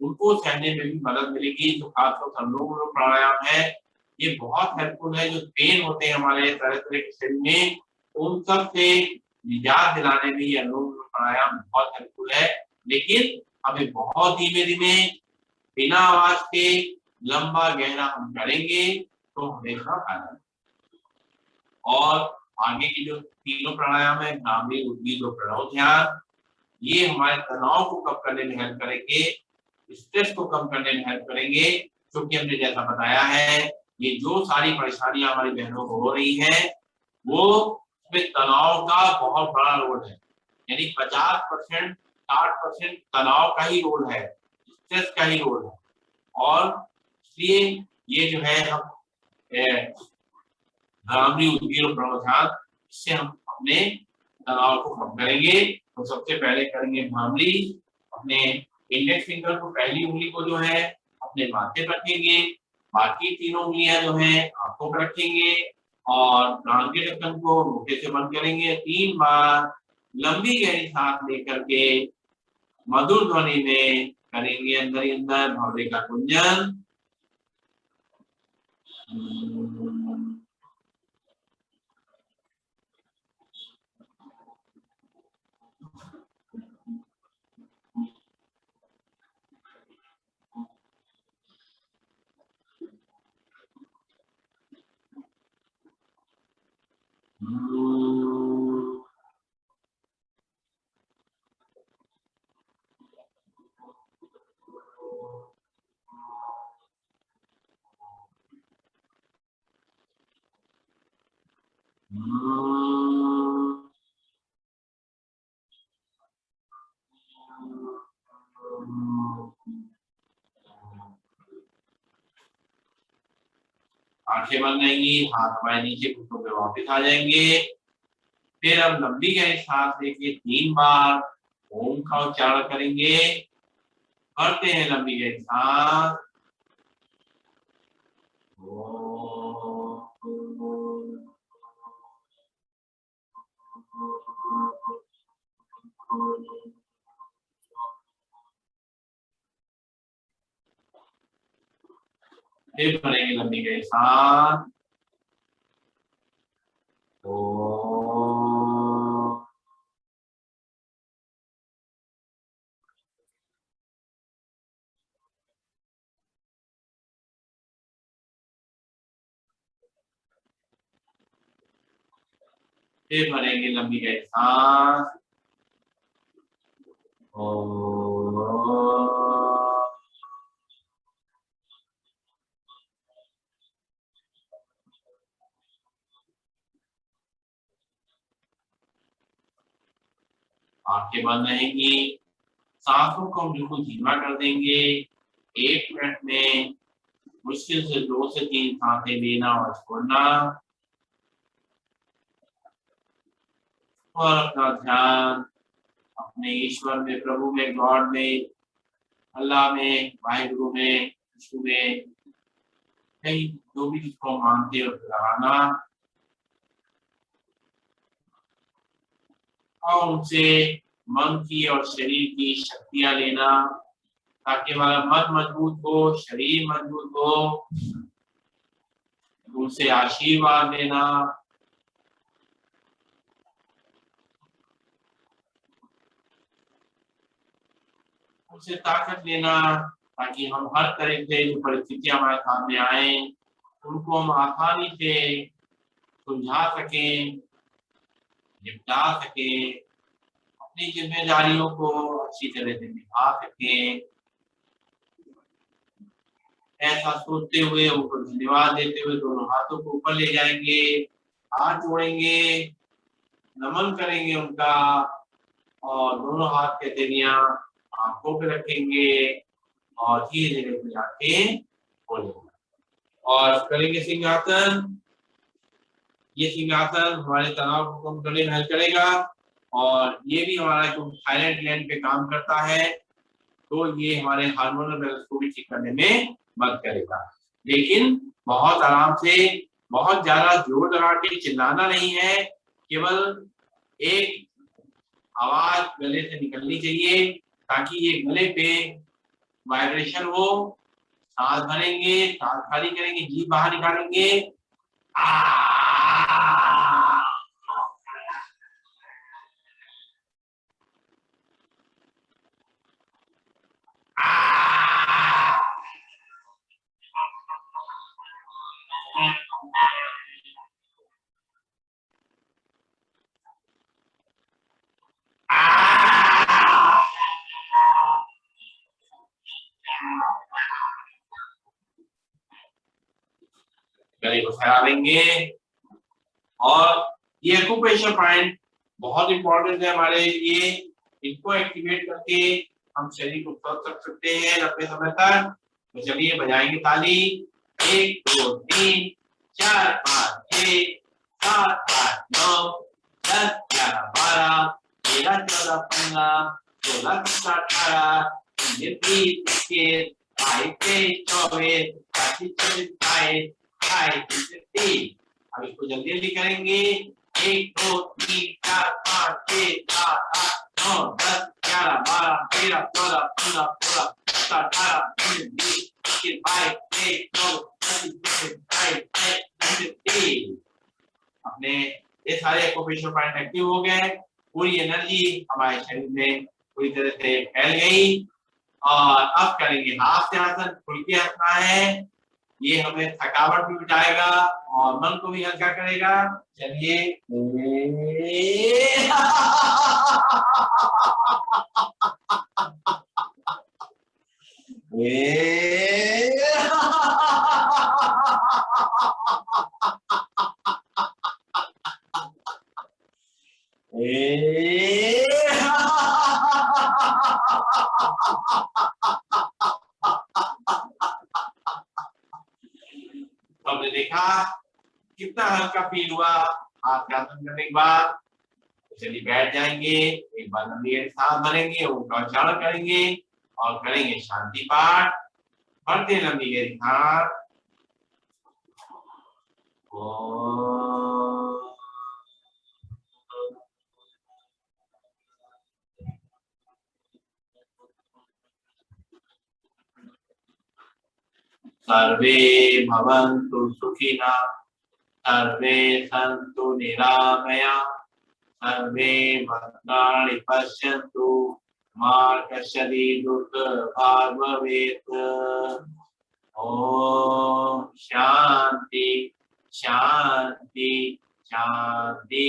उनको सहने में भी मदद मिलेगी। जो खासतौर से अनुलोम विलोम प्राणायाम है, ये बहुत हेल्पफुल है। जो पेन होते हैं हमारे तरह तरह के शरीर में, उन सब से निजात दिलाने में ये अनुलोम विलोम प्राणायाम बहुत हेल्पफुल है। लेकिन हमें बहुत धीमे धीमे बिना आवाज के लंबा गहरा हम करेंगे तो हमेशा फायदा। और आगे की जो तीनों प्राणायाम है, भ्रामरी, उद्गीत और प्रणव ध्यान, ये हमारे तनाव को कम करने में हेल्प करेंगे। स्ट्रेस को कम करने में हेल्प करेंगे, क्योंकि हमने जैसा बताया है ये जो सारी परेशानियां हमारी बहनों को हो रही हैं वो उसमें तनाव का बहुत बड़ा रोल है। यानी 50% 60% तनाव का ही रोल है, स्ट्रेस का ही रोल है। और इसलिए ये जो है हम भ्रामरी उद्गीर प्रणोध्यान, इससे हम अपने तनाव को कम करेंगे। तो सबसे पहले करेंगे भ्रामरी, अपने इंडेक्स फिंगर को, पहली उंगली को जो है अपने माथे पर रखेंगे, बाकी तीनों उंगलियां जो है आंखों पर रखेंगे और कान के ढक्कन को मुट्ठी से बंद करेंगे। 3 बार लंबी गहरी सांस लेकर के मधुर ध्वनि में करेंगे अंदर ही अंदर भौरे का गुंजन। आंखें बंद रहेंगी, हाथ हमारे नीचे घुटनों पे वापस आ जाएंगे। फिर हम लंबी गहरी सांस लेके 3 बार ओम का उच्चारण करेंगे। करते हैं लंबी गहरी सांस। फिर भरेंगे लंबी गहरी सांस। फिर भरेंगे लंबी गहरी सांस। आंखें बंद रहेंगी, सांसों को हम बिल्कुल धीमा कर देंगे। 1 मिनट में मुश्किल से 2 से 3 सांसें लेना और छोड़ना। और अपना ध्यान अपने ईश्वर में, प्रभु में, गॉड में, अल्लाह में, वाहिगुरु में, यीशु में, कहीं जो भी जिसको मानते हो लगाना और उनसे मन की और शरीर की शक्तियां लेना, ताकि हमारा मन मजबूत हो, शरीर मजबूत हो। उनसे आशीर्वाद लेना, उनसे ताकत लेना, ताकि हम हर तरह से जो परिस्थितियां हमारे सामने आए उनको हम आसानी से सुलझा सकें, निपटा सकें, अपनी जिम्मेदारियों को अच्छी तरह से निभा सकें। ऐसा सोचते हुए, उनको धन्यवाद देते हुए दोनों हाथों को ऊपर ले जाएंगे, हाथ जोड़ेंगे, नमन करेंगे उनका और दोनों हाथ की हथेलियां आंखों पे रखेंगे और धीरे धीरे आंखें खोलेंगे और करेंगे सिंहासन। ये सिंहासन हमारे तनाव को कम करने में हेल्प करेगा और ये भी हमारा जो थायराइड ग्लैंड पे काम करता है तो ये हमारे हार्मोनल बैलेंस को भी ठीक करने में मदद करेगा। लेकिन बहुत आराम से, बहुत ज्यादा जोर लगा के चिल्लाना नहीं है, केवल एक आवाज गले से निकलनी चाहिए ताकि ये गले पे वाइब्रेशन हो। सांस भरेंगे, सांस खाली करेंगे, जीभ बाहर निकालेंगे। शरीर को फैलाएंगे। और ये एक्यूप्रेशर पॉइंट बहुत इंपॉर्टेंट है हमारे लिए। इनको एक्टिवेट करके हम शरीर को स्वस्थ रख सकते हैं लंबे समय तक। तो चलिए बजाएंगे ताली। 1 2 3 4 5 6 7 8 9 10 11 12 13 14 15 16 17 18 19 20 21 22 23 24 25 26 27 अब इसको जल्दी जल्दी करेंगे। 1 2 3 4 5 6 7 8 9 10 11 12 13 14 15 16 17 18 19 20 21 22 23 24 25 26 अपने ये सारे एक्यूप्रेशर पॉइंट एक्टिव हो गए। पूरी एनर्जी हमारे शरीर में पूरी तरह से फैल गई। और अब करेंगे हास्यासन। खुल के हंसना है। ये हमें थकावट भी मिटाएगा और मन को भी हल्का करेगा। चलिए हमने देखा कितना हल्का फील हुआ हास्यासन करने के बाद। चलिए बैठ जाएंगे। एक बार लंबी सांस भरेंगे, उच्चारण करेंगे और करेंगे शांति पाठ। भरते लंबी गहरी सांस। सर्वे भवन्तु सुखिनः, सर्वे सन्तु निरामया, सर्वे भद्राणि पश्यन्तु, मा कश्चित् दुःखभाग् भवेत्। ओम शांति शांति शांति।